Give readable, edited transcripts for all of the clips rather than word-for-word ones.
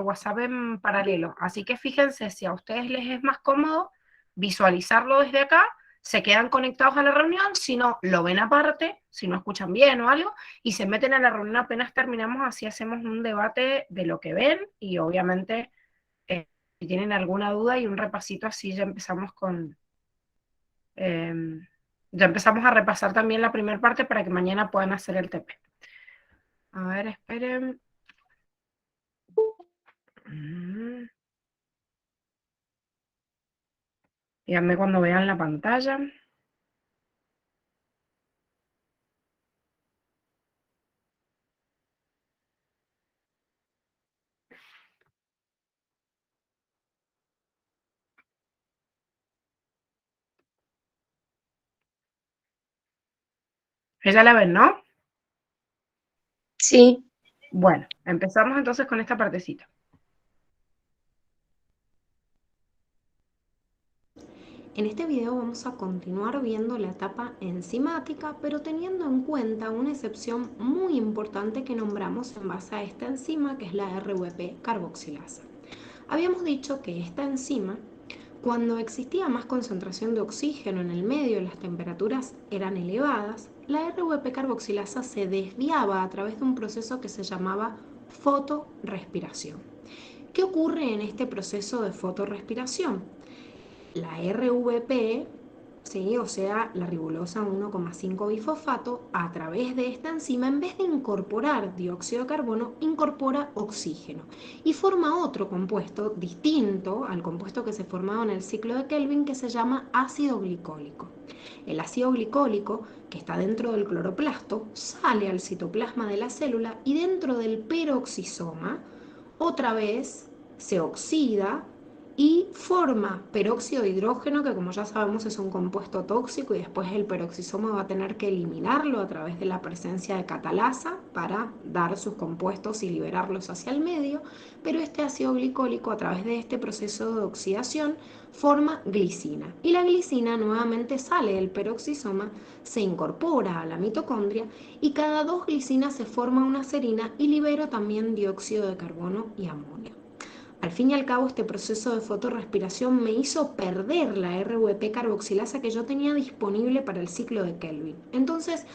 WhatsApp en paralelo. Así que fíjense si a ustedes les es más cómodo visualizarlo desde acá, se quedan conectados a la reunión, si no, lo ven aparte, si no escuchan bien o algo, y se meten a la reunión apenas terminamos, así hacemos un debate de lo que ven, y obviamente, si tienen alguna duda y un repasito así, eh, ya empezamos a repasar también la primera parte para que mañana puedan hacer el TP. A ver, esperen. Díganme cuando vean la pantalla. Ya la ven, ¿no? Sí. Bueno, empezamos entonces con esta partecita. En este video vamos a continuar viendo la etapa enzimática, pero teniendo en cuenta una excepción muy importante que nombramos en base a esta enzima, que es la RVP carboxilasa. Habíamos dicho que esta enzima, cuando existía más concentración de oxígeno en el medio y las temperaturas eran elevadas, la RVP carboxilasa se desviaba a través de un proceso que se llamaba fotorrespiración. ¿Qué ocurre en este proceso de fotorrespiración? La RVP, ¿sí? O sea, la ribolosa 1,5 bifosfato, a través de esta enzima, en vez de incorporar dióxido de carbono, incorpora oxígeno y forma otro compuesto distinto al compuesto que se formaba en el ciclo de Kelvin, que se llama ácido glicólico. El ácido glicólico, que está dentro del cloroplasto, sale al citoplasma de la célula y dentro del peroxisoma, otra vez se oxida y forma peróxido de hidrógeno, que como ya sabemos es un compuesto tóxico, y después el peroxisoma va a tener que eliminarlo a través de la presencia de catalasa para dar sus compuestos y liberarlos hacia el medio, pero este ácido glicólico, a través de este proceso de oxidación, forma glicina, y la glicina nuevamente sale del peroxisoma, se incorpora a la mitocondria, y cada dos glicinas se forma una serina y libera también dióxido de carbono y amonio. Al fin y al cabo, este proceso de fotorrespiración me hizo perder la RVP carboxilasa que yo tenía disponible para el ciclo de Kelvin. Entonces,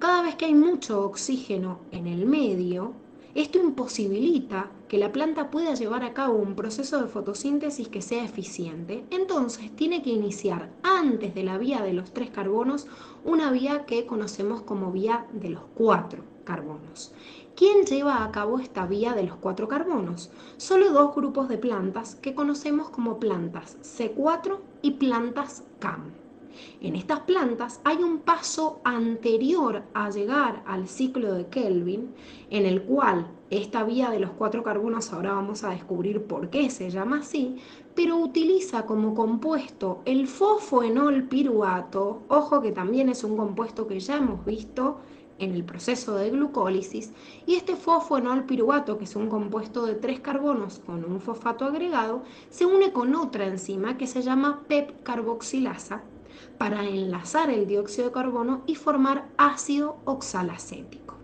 cada vez que hay mucho oxígeno en el medio, esto imposibilita que la planta pueda llevar a cabo un proceso de fotosíntesis que sea eficiente. Entonces, tiene que iniciar antes de la vía de los 3 carbonos una vía que conocemos como vía de los 4 carbonos. ¿Quién lleva a cabo esta vía de los 4 carbonos? Solo dos grupos de plantas que conocemos como plantas C4 y plantas CAM. En estas plantas hay un paso anterior a llegar al ciclo de Kelvin, en el cual esta vía de los 4 carbonos, ahora vamos a descubrir por qué se llama así, pero utiliza como compuesto el fosfoenol piruvato, ojo que también es un compuesto que ya hemos visto en el proceso de glucólisis, y este fosfoenol piruvato, que es un compuesto de 3 carbonos con un fosfato agregado, se une con otra enzima que se llama PEP carboxilasa para enlazar el dióxido de carbono y formar ácido oxalacético.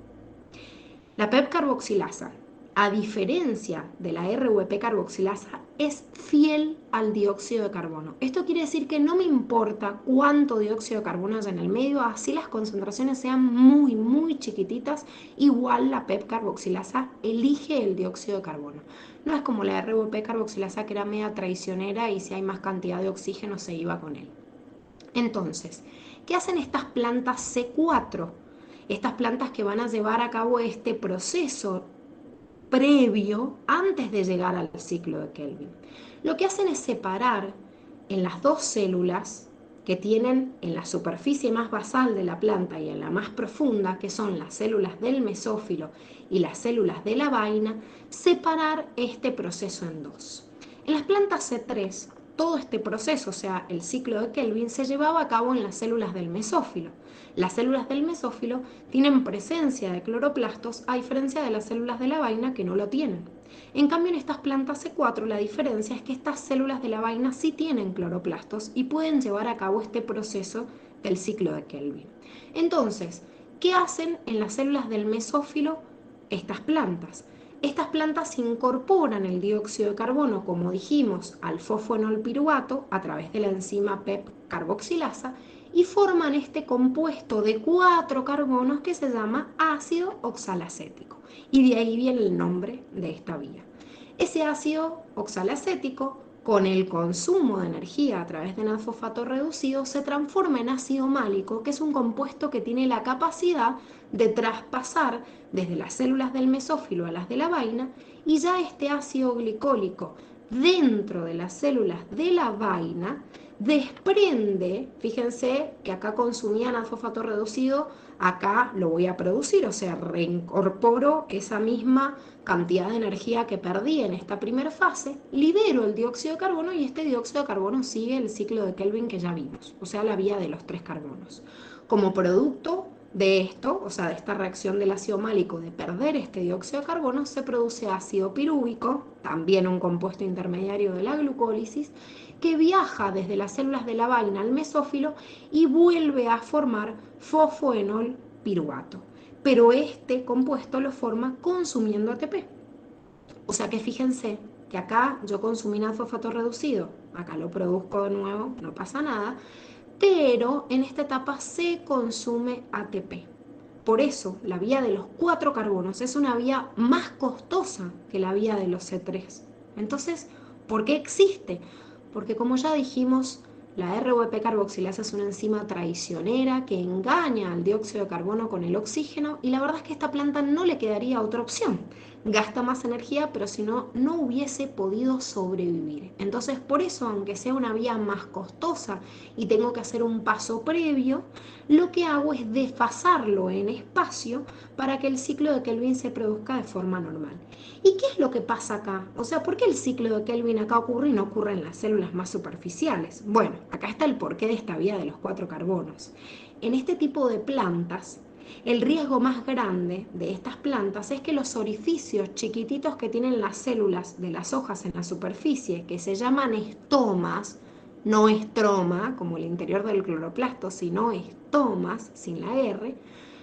La PEP carboxilasa, a diferencia de la RVP carboxilasa, es fiel al dióxido de carbono. Esto quiere decir que no me importa cuánto dióxido de carbono haya en el medio, así las concentraciones sean muy chiquititas, igual la PEP carboxilasa elige el dióxido de carbono. No es como la RVP carboxilasa, que era media traicionera y si hay más cantidad de oxígeno se iba con él. Entonces, ¿qué hacen estas plantas C4? Estas plantas que van a llevar a cabo este proceso previo antes de llegar al ciclo de Kelvin. Lo que hacen es separar en las dos células que tienen en la superficie más basal de la planta y en la más profunda, que son las células del mesófilo y las células de la vaina, separar este proceso en dos. En las plantas C3, todo este proceso, o sea, el ciclo de Kelvin, se llevaba a cabo en las células del mesófilo. Las células del mesófilo tienen presencia de cloroplastos, a diferencia de las células de la vaina que no lo tienen. En cambio, en estas plantas C4 la diferencia es que estas células de la vaina sí tienen cloroplastos y pueden llevar a cabo este proceso del ciclo de Kelvin. Entonces, ¿qué hacen en las células del mesófilo estas plantas? Estas plantas incorporan el dióxido de carbono, como dijimos, al fosfoenolpiruvato a través de la enzima PEP carboxilasa y forman este compuesto de 4 carbonos que se llama ácido oxalacético. Y de ahí viene el nombre de esta vía. Ese ácido oxalacético, con el consumo de energía a través de fosfato reducido, se transforma en ácido málico, que es un compuesto que tiene la capacidad de traspasar desde las células del mesófilo a las de la vaina, y ya este ácido glicólico dentro de las células de la vaina desprende, fíjense que acá consumían fosfato reducido, acá lo voy a producir, o sea, reincorporo esa misma cantidad de energía que perdí en esta primera fase, libero el dióxido de carbono y este dióxido de carbono sigue el ciclo de Kelvin que ya vimos, o sea, la vía de los 3 carbonos. Como producto de esto, o sea, de esta reacción del ácido málico de perder este dióxido de carbono, se produce ácido pirúvico, también un compuesto intermediario de la glucólisis, que viaja desde las células de la vaina al mesófilo y vuelve a formar fosfoenol piruvato. Pero este compuesto lo forma consumiendo ATP. O sea que fíjense que acá yo consumí fosfato reducido, acá lo produzco de nuevo, no pasa nada, pero en esta etapa se consume ATP. Por eso la vía de los 4 carbonos es una vía más costosa que la vía de los C3. Entonces, ¿por qué existe? Porque como ya dijimos, la RVP carboxilasa es una enzima traicionera que engaña al dióxido de carbono con el oxígeno y la verdad es que a esta planta no le quedaría otra opción. Gasta más energía, pero si no, no hubiese podido sobrevivir. Entonces, por eso, aunque sea una vía más costosa y tengo que hacer un paso previo, lo que hago es desfasarlo en espacio para que el ciclo de Kelvin se produzca de forma normal. ¿Y qué es lo que pasa acá? O sea, ¿por qué el ciclo de Kelvin acá ocurre y no ocurre en las células más superficiales? Bueno, acá está el porqué de esta vía de los 4 carbonos. En este tipo de plantas, el riesgo más grande de estas plantas es que los orificios chiquititos que tienen las células de las hojas en la superficie, que se llaman estomas, no estroma, como el interior del cloroplasto, sino estomas, sin la R,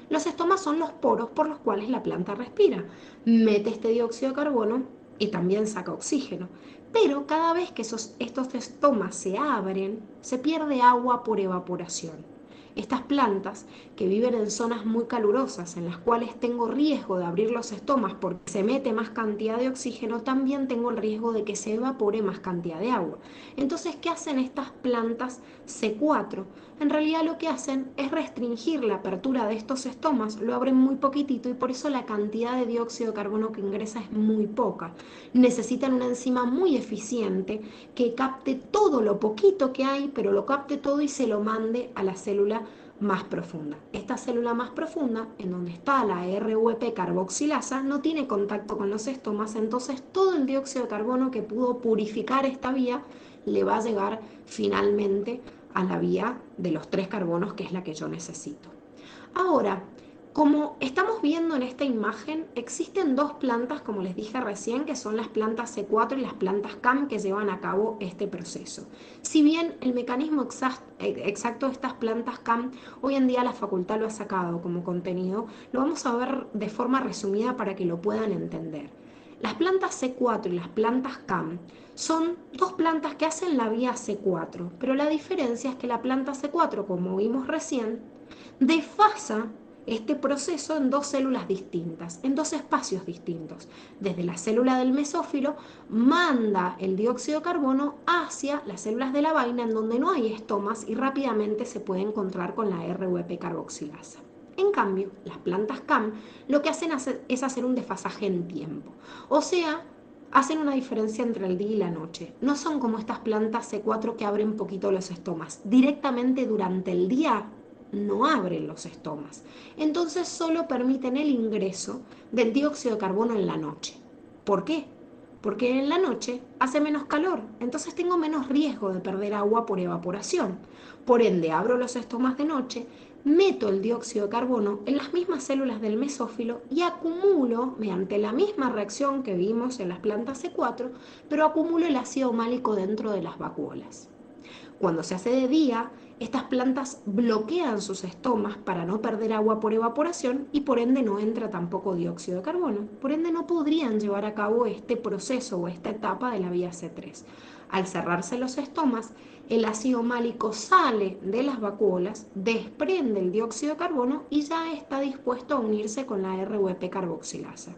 los estomas son los poros por los cuales la planta respira. Mete este dióxido de carbono y también saca oxígeno. Pero cada vez que estos estomas se abren, se pierde agua por evaporación. Estas plantas que viven en zonas muy calurosas, en las cuales tengo riesgo de abrir los estomas porque se mete más cantidad de oxígeno, también tengo el riesgo de que se evapore más cantidad de agua. Entonces, ¿qué hacen estas plantas C4? En realidad lo que hacen es restringir la apertura de estos estomas, lo abren muy poquitito y por eso la cantidad de dióxido de carbono que ingresa es muy poca. Necesitan una enzima muy eficiente que capte todo lo poquito que hay, pero lo capte todo y se lo mande a la célula más profunda. Esta célula más profunda, en donde está la RVP carboxilasa, no tiene contacto con los estomas, entonces todo el dióxido de carbono que pudo purificar esta vía le va a llegar finalmente a la vía de los 3 carbonos, que es la que yo necesito. Ahora, como estamos viendo en esta imagen, existen 2 plantas, como les dije recién, que son las plantas C4 y las plantas CAM que llevan a cabo este proceso. Si bien el mecanismo exacto de estas plantas CAM, hoy en día la facultad lo ha sacado como contenido, lo vamos a ver de forma resumida para que lo puedan entender. Las plantas C4 y las plantas CAM son 2 plantas que hacen la vía C4, pero la diferencia es que la planta C4, como vimos recién, desfasa este proceso en 2 células distintas, en 2 espacios distintos. Desde la célula del mesófilo manda el dióxido de carbono hacia las células de la vaina en donde no hay estomas y rápidamente se puede encontrar con la RVP carboxilasa. En cambio, las plantas CAM lo que hacen es hacer un desfasaje en tiempo. O sea, hacen una diferencia entre el día y la noche. No son como estas plantas C4 que abren poquito los estomas. Directamente durante el día no abren los estomas. Entonces solo permiten el ingreso del dióxido de carbono en la noche. ¿Por qué? Porque en la noche hace menos calor, entonces tengo menos riesgo de perder agua por evaporación. Por ende, abro los estomas de noche, meto el dióxido de carbono en las mismas células del mesófilo y acumulo, mediante la misma reacción que vimos en las plantas C4, pero acumulo el ácido málico dentro de las vacuolas. Cuando se hace de día, estas plantas bloquean sus estomas para no perder agua por evaporación y por ende no entra tampoco dióxido de carbono. Por ende no podrían llevar a cabo este proceso o esta etapa de la vía C3. Al cerrarse los estomas, el ácido málico sale de las vacuolas, desprende el dióxido de carbono y ya está dispuesto a unirse con la RUP carboxilasa,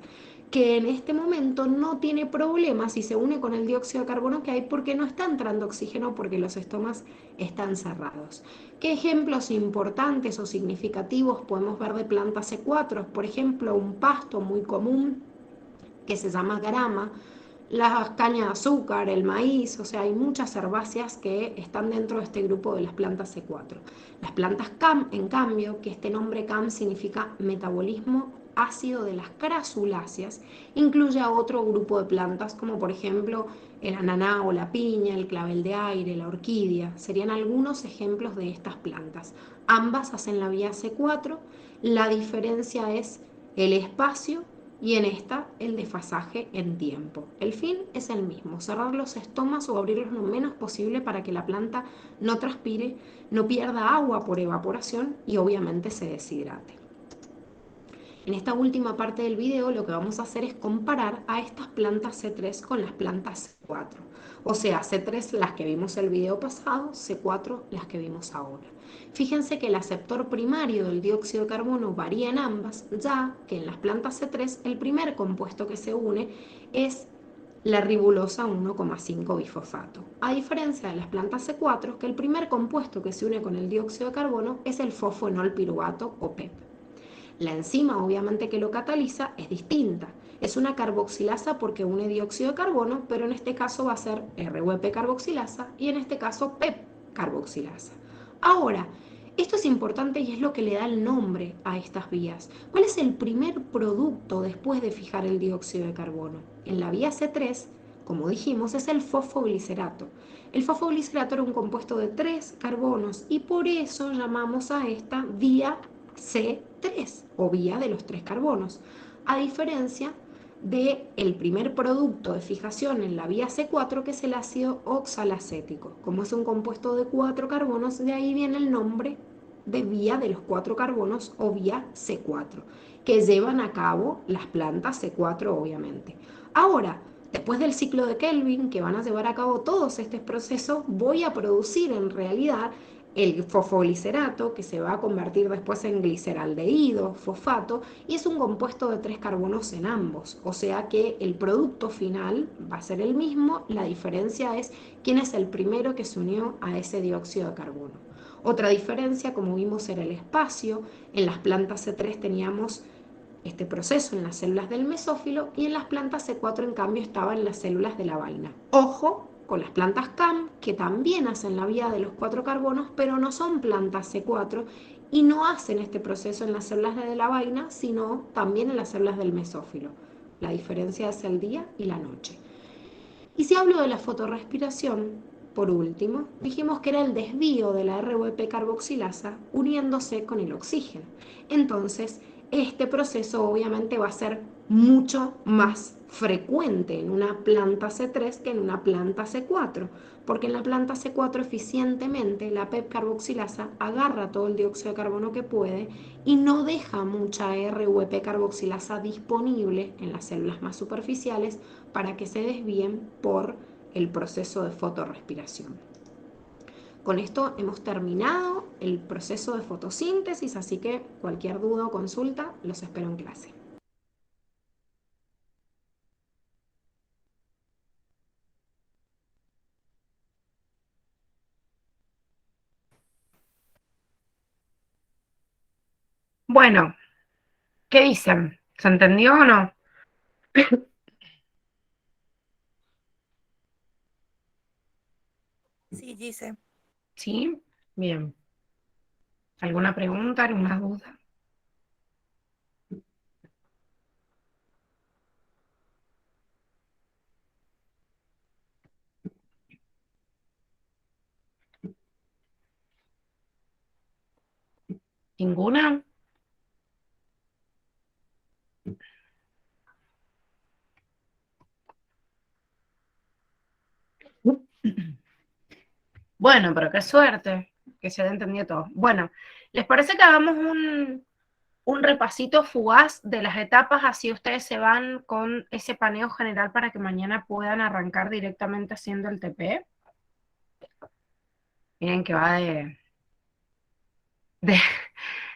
que en este momento no tiene problemas si se une con el dióxido de carbono que hay porque no está entrando oxígeno porque los estomas están cerrados. ¿Qué ejemplos importantes o significativos podemos ver de plantas C4? Por ejemplo, un pasto muy común que se llama grama, las cañas de azúcar, el maíz, o sea, hay muchas herbáceas que están dentro de este grupo de las plantas C4. Las plantas CAM, en cambio, que este nombre CAM significa metabolismo ácido de las crasuláceas, incluye a otro grupo de plantas, como por ejemplo el ananá o la piña, el clavel de aire, la orquídea, serían algunos ejemplos de estas plantas. Ambas hacen la vía C4, la diferencia es el espacio y en esta el desfasaje en tiempo. El fin es el mismo, cerrar los estomas o abrirlos lo menos posible para que la planta no transpire, no pierda agua por evaporación y obviamente se deshidrate. En esta última parte del video lo que vamos a hacer es comparar a estas plantas C3 con las plantas C4. O sea, C3 las que vimos el video pasado, C4 las que vimos ahora. Fíjense que el aceptor primario del dióxido de carbono varía en ambas, ya que en las plantas C3 el primer compuesto que se une es la ribulosa 1,5 bifosfato. A diferencia de las plantas C4, que el primer compuesto que se une con el dióxido de carbono es el fosfoenol piruvato o PEP. La enzima, obviamente, que lo cataliza es distinta. Es una carboxilasa porque une dióxido de carbono, pero en este caso va a ser RUP carboxilasa y en este caso PEP carboxilasa. Ahora, esto es importante y es lo que le da el nombre a estas vías. ¿Cuál es el primer producto después de fijar el dióxido de carbono? En la vía C3, como dijimos, es el fosfoglicerato. El fosfoglicerato era un compuesto de 3 carbonos y por eso llamamos a esta vía C3 o vía de los 3 carbonos, a diferencia del primer producto de fijación en la vía C4 que es el ácido oxalacético. Como es un compuesto de 4 carbonos, de ahí viene el nombre de vía de los 4 carbonos o vía C4, que llevan a cabo las plantas C4 obviamente. Ahora, después del ciclo de Kelvin, que van a llevar a cabo todos estos procesos, voy a producir en realidad el fosfoglicerato, que se va a convertir después en gliceraldehído, fosfato, y es un compuesto de 3 carbonos en ambos. O sea que el producto final va a ser el mismo, la diferencia es quién es el primero que se unió a ese dióxido de carbono. Otra diferencia, como vimos, era el espacio. En las plantas C3 teníamos este proceso en las células del mesófilo y en las plantas C4 en cambio estaba en las células de la vaina. Ojo con las plantas CAM que también hacen la vía de los 4 carbonos pero no son plantas C4 y no hacen este proceso en las células de la vaina sino también en las células del mesófilo. La diferencia es el día y la noche. Y si hablo de la fotorrespiración, por último, dijimos que era el desvío de la RVP carboxilasa uniéndose con el oxígeno. Entonces, este proceso obviamente va a ser mucho más frecuente en una planta C3 que en una planta C4, porque en la planta C4 eficientemente la PEP carboxilasa agarra todo el dióxido de carbono que puede y no deja mucha RVP carboxilasa disponible en las células más superficiales para que se desvíen por el proceso de fotorrespiración. Con esto hemos terminado el proceso de fotosíntesis, así que cualquier duda o consulta los espero en clase. Bueno, ¿qué dicen? ¿Se entendió o no? Sí, Gise. ¿Sí? Bien. ¿Alguna pregunta, alguna duda? ¿Ninguna? Bueno, pero qué suerte que se haya entendido todo. Bueno, ¿les parece que hagamos un repasito fugaz de las etapas, así ustedes se van con ese paneo general para que mañana puedan arrancar directamente haciendo el TP? Miren que va de,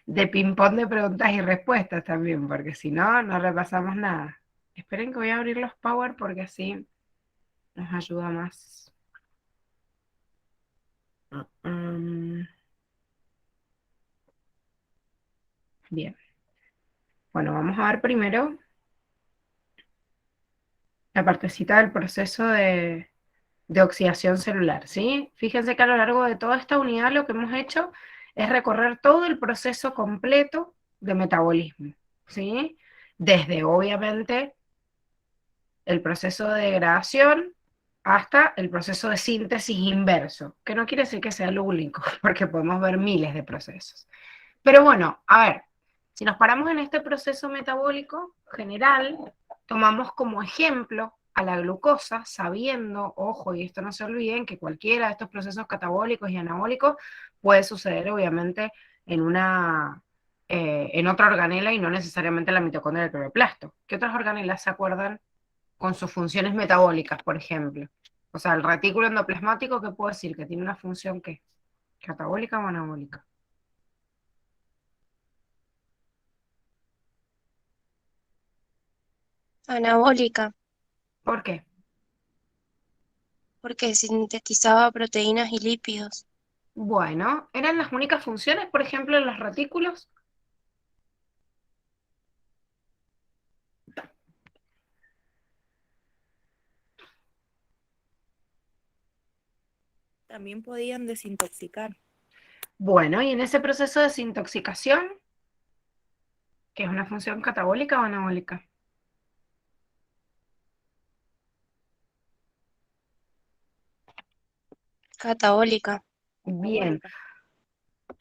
de ping-pong de preguntas y respuestas también, porque si no, no repasamos nada. Esperen que voy a abrir los Power porque así nos ayuda más. Bien. Bueno, vamos a ver primero la partecita del proceso de oxidación celular, ¿sí? Fíjense que a lo largo de toda esta unidad lo que hemos hecho es recorrer todo el proceso completo de metabolismo, ¿sí? Desde, obviamente, el proceso de degradación hasta el proceso de síntesis inverso, que no quiere decir que sea lo único, porque podemos ver miles de procesos. Pero bueno, a ver, si nos paramos en este proceso metabólico general, tomamos como ejemplo a la glucosa, sabiendo, ojo, y esto no se olviden, que cualquiera de estos procesos catabólicos y anabólicos puede suceder obviamente en en otra organela y no necesariamente en la mitocondria del cloroplasto. ¿Qué otras organelas se acuerdan con sus funciones metabólicas, por ejemplo? O sea, el retículo endoplasmático, ¿qué puedo decir? Que tiene una función ¿qué? ¿Catabólica o anabólica? Anabólica, ¿Por qué? porque sintetizaba proteínas y lípidos. Bueno, ¿eran las únicas funciones, por ejemplo, en los retículos? También podían desintoxicar. Bueno, y en ese proceso de desintoxicación, ¿que es una función catabólica o anabólica? Catabólica. Bien,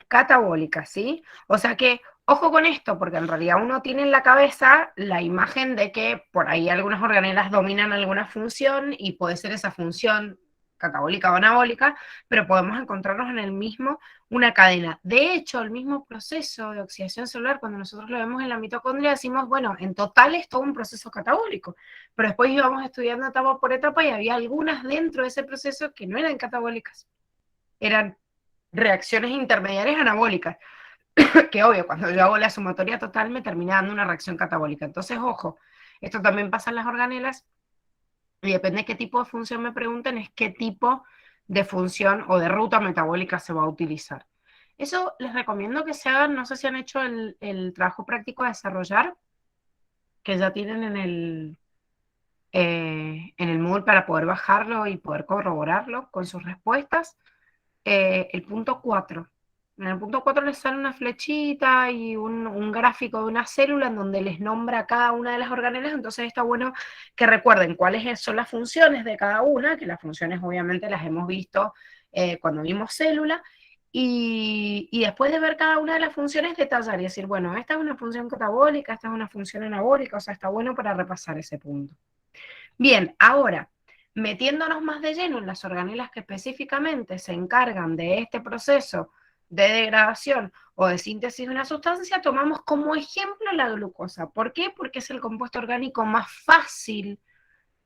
catabólica, ¿sí? O sea que, ojo con esto, porque en realidad uno tiene en la cabeza la imagen de que por ahí algunas organelas dominan alguna función y puede ser esa función catabólica o anabólica, pero podemos encontrarnos en el mismo, una cadena. De hecho, el mismo proceso de oxidación celular, cuando nosotros lo vemos en la mitocondria, decimos, bueno, en total es todo un proceso catabólico, pero después íbamos estudiando etapa por etapa y había algunas dentro de ese proceso que no eran catabólicas, eran reacciones intermediarias anabólicas, que obvio, cuando yo hago la sumatoria total me termina dando una reacción catabólica. Entonces, ojo, esto también pasa en las organelas y depende de qué tipo de función me pregunten, es qué tipo de función o de ruta metabólica se va a utilizar. Eso les recomiendo que se hagan, no sé si han hecho el trabajo práctico a desarrollar, que ya tienen en el Moodle para poder bajarlo y poder corroborarlo con sus respuestas. El punto 4. En el punto 4 les sale una flechita y un gráfico de una célula en donde les nombra cada una de las organelas, entonces está bueno que recuerden cuáles son las funciones de cada una, que las funciones obviamente las hemos visto cuando vimos célula, y después de ver cada una de las funciones detallar y decir, bueno, esta es una función catabólica, esta es una función anabólica, o sea, está bueno para repasar ese punto. Bien, ahora, metiéndonos más de lleno en las organelas que específicamente se encargan de este proceso de degradación o de síntesis de una sustancia, tomamos como ejemplo la glucosa. ¿Por qué? Porque es el compuesto orgánico más fácil,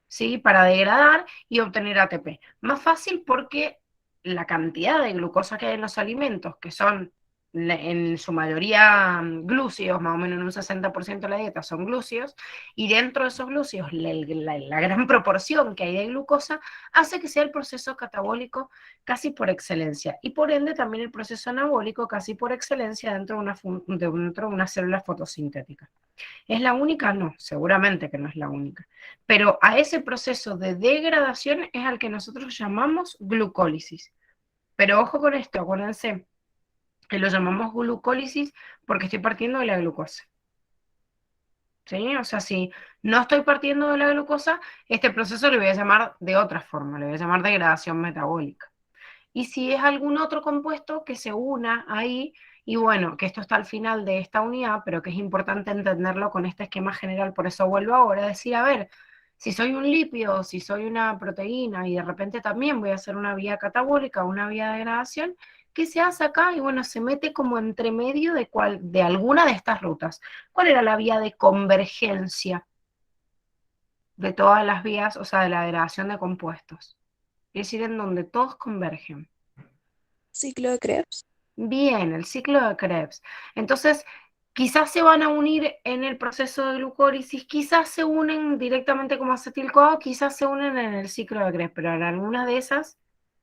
¿sí?, para degradar y obtener ATP. Más fácil porque la cantidad de glucosa que hay en los alimentos, que son en su mayoría glúcidos, más o menos en un 60% de la dieta son glúcidos, y dentro de esos glúcidos la gran proporción que hay de glucosa hace que sea el proceso catabólico casi por excelencia, y por ende también el proceso anabólico casi por excelencia dentro de una célula fotosintética. ¿Es la única? No, seguramente que no es la única. Pero a ese proceso de degradación es al que nosotros llamamos glucólisis. Pero ojo con esto, acuérdense que lo llamamos glucólisis porque estoy partiendo de la glucosa. ¿Sí? O sea, si no estoy partiendo de la glucosa, este proceso le voy a llamar de otra forma, le voy a llamar degradación metabólica. Y si es algún otro compuesto que se una ahí, y bueno, que esto está al final de esta unidad, pero que es importante entenderlo con este esquema general, por eso vuelvo ahora a decir, a ver, Si soy un lípido, si soy una proteína y de repente también voy a hacer una vía catabólica, una vía de degradación, ¿qué se hace acá? Y bueno, se mete como entre medio de alguna de estas rutas. ¿Cuál era la vía de convergencia de todas las vías, o sea, de la degradación de compuestos? Es decir, en donde todos convergen. Ciclo de Krebs. Bien, el ciclo de Krebs. Entonces, quizás se van a unir en el proceso de glucólisis, quizás se unen directamente como acetil-CoA, quizás se unen en el ciclo de Krebs, pero en algunas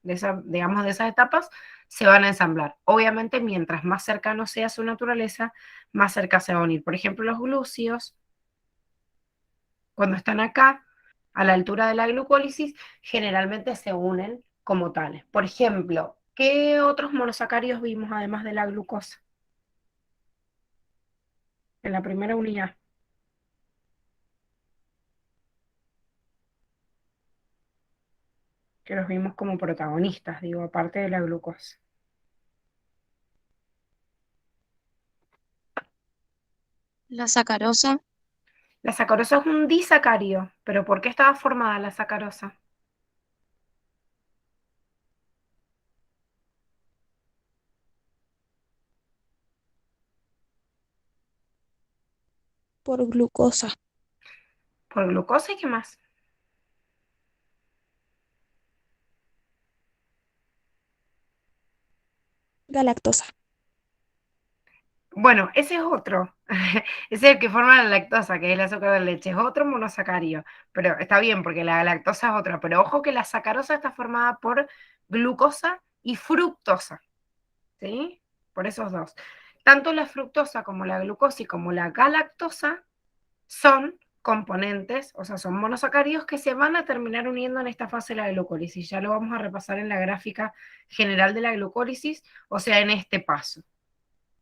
digamos, de esas etapas, se van a ensamblar. Obviamente, mientras más cercano sea su naturaleza, más cerca se va a unir. Por ejemplo, los glúcidos, cuando están acá, a la altura de la glucólisis, generalmente se unen como tales. Por ejemplo, ¿qué otros monosacáridos vimos además de la glucosa en la primera unidad? Que los vimos como protagonistas, digo, aparte de la glucosa. La sacarosa La sacarosa es un disacario, pero ¿por qué estaba formada la sacarosa? Por glucosa. Por glucosa y qué más. Galactosa. Bueno, ese es otro. Ese es el que forma la lactosa, que es el azúcar de leche. Es otro monosacario. Pero está bien, porque la lactosa es otra. Pero ojo que la sacarosa está formada por glucosa y fructosa. ¿Sí? Por esos dos. Tanto la fructosa como la glucosa y como la galactosa son componentes, o sea, son monosacáridos que se van a terminar uniendo en esta fase de la glucólisis. Ya lo vamos a repasar en la gráfica general de la glucólisis, o sea, en este paso.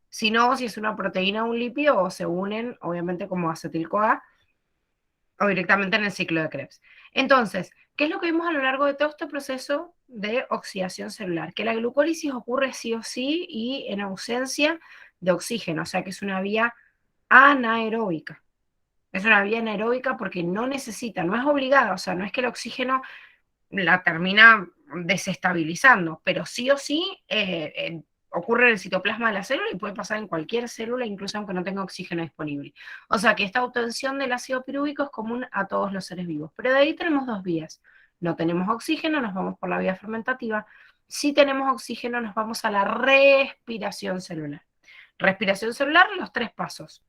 Si no, si es una proteína o un lípido, o se unen, obviamente, como acetil-CoA, o directamente en el ciclo de Krebs. Entonces, ¿qué es lo que vimos a lo largo de todo este proceso de oxidación celular? Que la glucólisis ocurre sí o sí y en ausencia de oxígeno, o sea que es una vía anaeróbica. Es una vía anaeróbica porque no necesita, no es obligada, o sea, no es que el oxígeno la termina desestabilizando, pero sí o sí ocurre en el citoplasma de la célula y puede pasar en cualquier célula, incluso aunque no tenga oxígeno disponible. O sea que esta obtención del ácido pirúvico es común a todos los seres vivos. Pero de ahí tenemos dos vías. No tenemos oxígeno, nos vamos por la vía fermentativa. Si tenemos oxígeno, nos vamos a la respiración celular. Respiración celular, los tres pasos: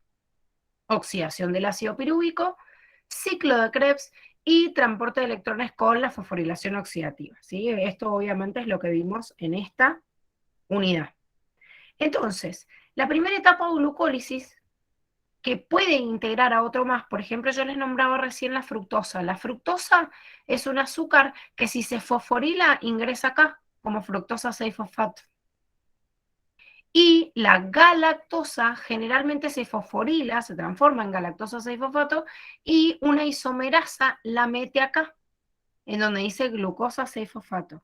oxidación del ácido pirúvico, ciclo de Krebs y transporte de electrones con la fosforilación oxidativa. ¿Sí? Esto obviamente es lo que vimos en esta unidad. Entonces, la primera etapa de glucólisis, que puede integrar a otro más, por ejemplo, yo les nombraba recién la fructosa. La fructosa es un azúcar que si se fosforila ingresa acá como fructosa 6-fosfato. Y la galactosa generalmente se fosforila, se transforma en galactosa 6-fosfato y una isomerasa la mete acá, en donde dice glucosa 6-fosfato.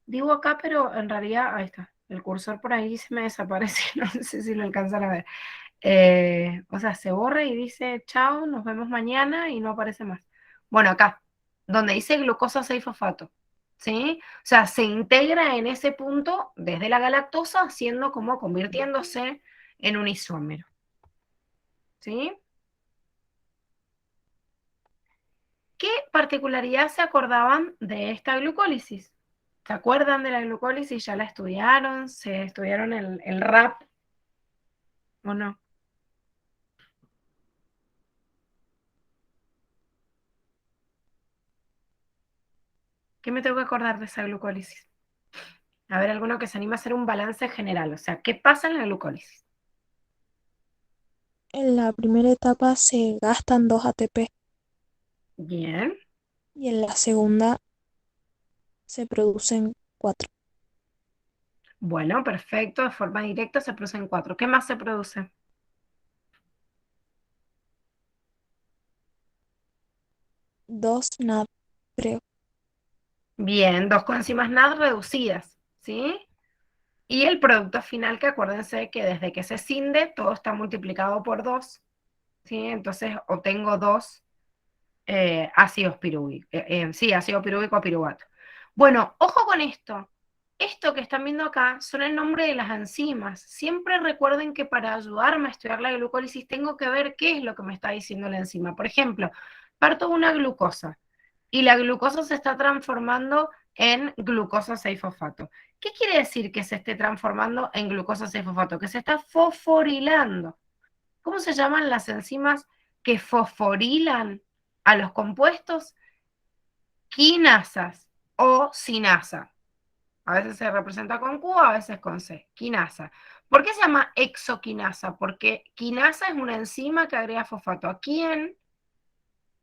Digo acá, pero en realidad, ahí está, el cursor por ahí se me desaparece, no sé si lo alcanzan a ver. O sea, se borra y dice chao, nos vemos mañana y no aparece más. Bueno, acá, donde dice glucosa 6-fosfato. ¿Sí? O sea, se integra en ese punto desde la galactosa, haciendo como convirtiéndose en un isómero. ¿Sí? ¿Qué particularidad se acordaban de esta glucólisis? ¿Se acuerdan de la glucólisis? ¿Ya la estudiaron? ¿Se estudiaron el RAP o no? ¿Qué me tengo que acordar de esa glucólisis? A ver, alguno que se anime a hacer un balance general. O sea, ¿qué pasa en la glucólisis? En la primera etapa se gastan 2 ATP Bien. y en la segunda se producen 4. Bueno, perfecto. De forma directa se producen 4. ¿Qué más se produce? 2 NAD, creo. Bien, dos coenzimas NAD reducidas, ¿sí? Y el producto final, que acuérdense que desde que se cinde, todo está multiplicado por 2, ¿sí? Entonces obtengo 2 ácidos pirúvicos. Sí, ácido pirúvico piruvato. Bueno, ojo con esto. Esto que están viendo acá son el nombre de las enzimas. Siempre recuerden que para ayudarme a estudiar la glucólisis tengo que ver qué es lo que me está diciendo la enzima. Por ejemplo, parto de una glucosa y la glucosa se está transformando en glucosa 6-fosfato. ¿Qué quiere decir que se esté transformando en glucosa 6-fosfato? Que se está fosforilando. ¿Cómo se llaman las enzimas que fosforilan a los compuestos? Quinasas o sinasa. A veces se representa con Q, a veces con C. Quinasa. ¿Por qué se llama exoquinasa? Porque quinasa es una enzima que agrega fosfato. ¿A quién?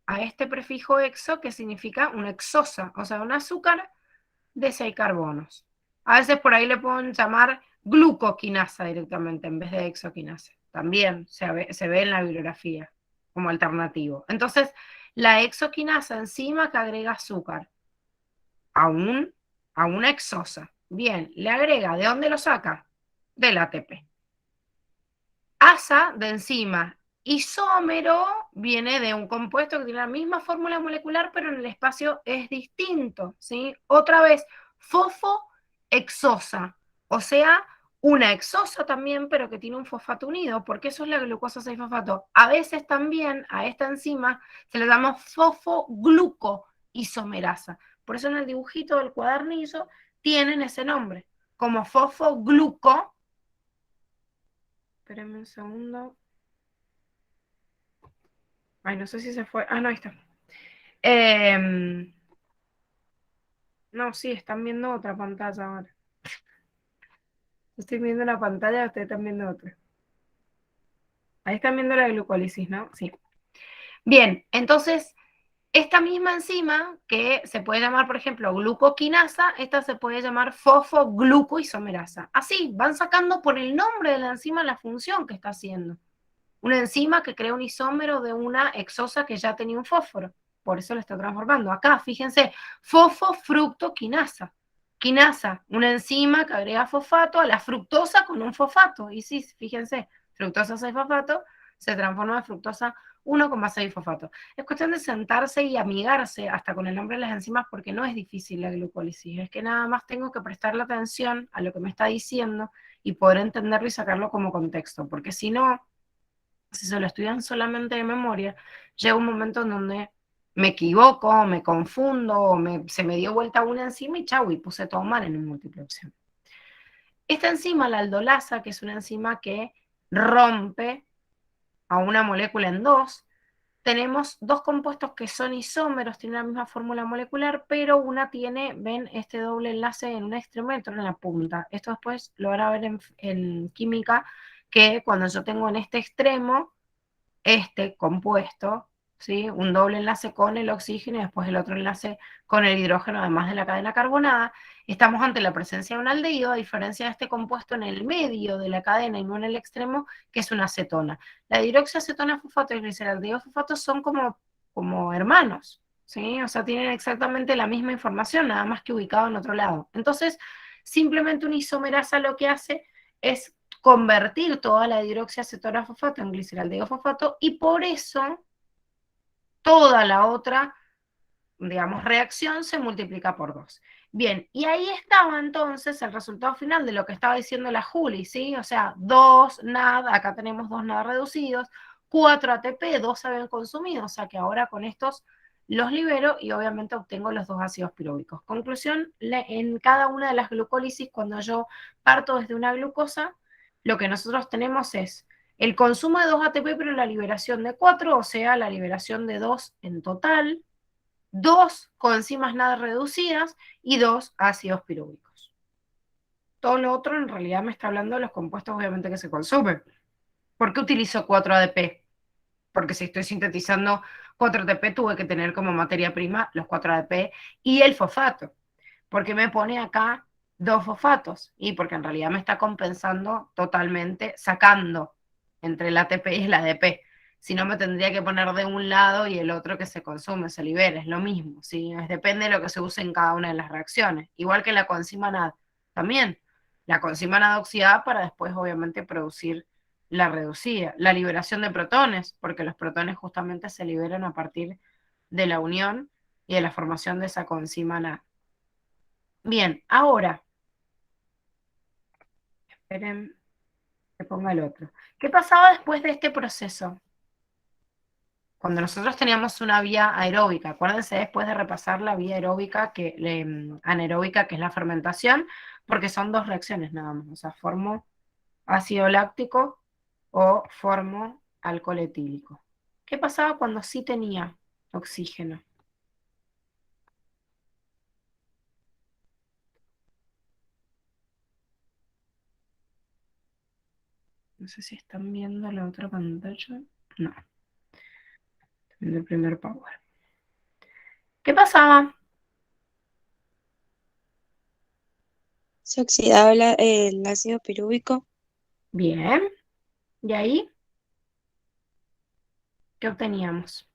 A este prefijo exo, que significa una exosa, o sea, un azúcar de 6 carbonos. A veces por ahí le pueden llamar glucoquinasa directamente en vez de exoquinasa. También se ve en la bibliografía como alternativo. Entonces, la exoquinasa, enzima que agrega azúcar a una exosa. Bien, le agrega, ¿de dónde lo saca? Del ATP. Asa de enzima. Isómero viene de un compuesto que tiene la misma fórmula molecular, pero en el espacio es distinto, ¿sí? Otra vez, fosfoexosa, o sea, una exosa también, pero que tiene un fosfato unido, porque eso es la glucosa 6-fosfato. A veces también a esta enzima se le llama fosfoglucoisomerasa. Por eso en el dibujito del cuadernillo tienen ese nombre, como fosfogluco. Espérenme un segundo. Ay, no sé si se fue. Ah, no, ahí está. No, sí, están viendo otra pantalla ahora. Estoy viendo una pantalla, ustedes están viendo otra. Ahí están viendo la glucólisis, ¿no? Sí. Bien, entonces, esta misma enzima, que se puede llamar, por ejemplo, glucoquinasa, esta se puede llamar fosfoglucoisomerasa. Así, van sacando por el nombre de la enzima la función que está haciendo. Una enzima que crea un isómero de una exosa que ya tenía un fósforo. Por eso lo está transformando. Acá, fíjense, fosfofructoquinasa. Quinasa, una enzima que agrega fosfato a la fructosa con un fosfato. Y sí, fíjense, fructosa 6-fosfato se transforma en fructosa 1,6-fosfato. Es cuestión de sentarse y amigarse hasta con el nombre de las enzimas porque no es difícil la glucólisis. Es que nada más tengo que prestarle atención a lo que me está diciendo y poder entenderlo y sacarlo como contexto. Porque si no, si se lo estudian solamente de memoria, llega un momento en donde me equivoco, me confundo, se me dio vuelta una enzima y chau, y puse todo mal en un múltiple opción. Esta enzima, la aldolasa, que es una enzima que rompe a una molécula en dos, tenemos dos compuestos que son isómeros, tienen la misma fórmula molecular, pero una tiene, ven, este doble enlace en un extremo y otro en la punta. Esto después lo van a ver en química, que cuando yo tengo en este extremo este compuesto, ¿sí? Un doble enlace con el oxígeno y después el otro enlace con el hidrógeno, además de la cadena carbonada, estamos ante la presencia de un aldehído, a diferencia de este compuesto en el medio de la cadena y no en el extremo, que es una acetona. La dihidroxiacetona fosfato y el gliceraldehído fosfato son como hermanos, ¿sí? O sea, tienen exactamente la misma información, nada más que ubicado en otro lado. Entonces, simplemente una isomerasa lo que hace es convertir toda la dihidroxiacetona fosfato en gliceraldehído fosfato y por eso toda la otra, digamos, reacción se multiplica por 2. Bien, y ahí estaba entonces el resultado final de lo que estaba diciendo la Juli, ¿sí? O sea, 2 NAD, acá tenemos 2 NAD reducidos, 4 ATP, 2 se habían consumido, o sea que ahora con estos los libero y obviamente obtengo los 2 ácidos piruvícos. Conclusión, en cada una de las glucólisis, cuando yo parto desde una glucosa, lo que nosotros tenemos es el consumo de 2 ATP, pero la liberación de 4, o sea, la liberación de 2 en total, 2 coenzimas NAD reducidas y 2 ácidos pirúvicos. Todo lo otro en realidad me está hablando de los compuestos obviamente que se consumen. ¿Por qué utilizo 4 ADP? Porque si estoy sintetizando 4 ATP tuve que tener como materia prima los 4 ADP y el fosfato. Porque me pone acá 2 fosfatos y porque en realidad me está compensando totalmente sacando entre el ATP y el ADP. Si no, me tendría que poner de un lado y el otro que se consume, se libera, es lo mismo, ¿sí? Depende de lo que se use en cada una de las reacciones. Igual que la coenzima NAD, también. La coenzima NAD oxidada para después, obviamente, producir la reducida. La liberación de protones, porque los protones justamente se liberan a partir de la unión y de la formación de esa coenzima NAD. Bien, ahora, esperen que ponga el otro. ¿Qué pasaba después de este proceso? Cuando nosotros teníamos una vía aeróbica, acuérdense después de repasar la vía aeróbica, anaeróbica, que es la fermentación, porque son dos reacciones nada más, o sea, formo ácido láctico o formo alcohol etílico. ¿Qué pasaba cuando sí tenía oxígeno? No sé si están viendo la otra pantalla. No, están viendo el primer power. ¿Qué pasaba? Se oxidaba el ácido pirúvico. Bien. ¿Y ahí qué obteníamos?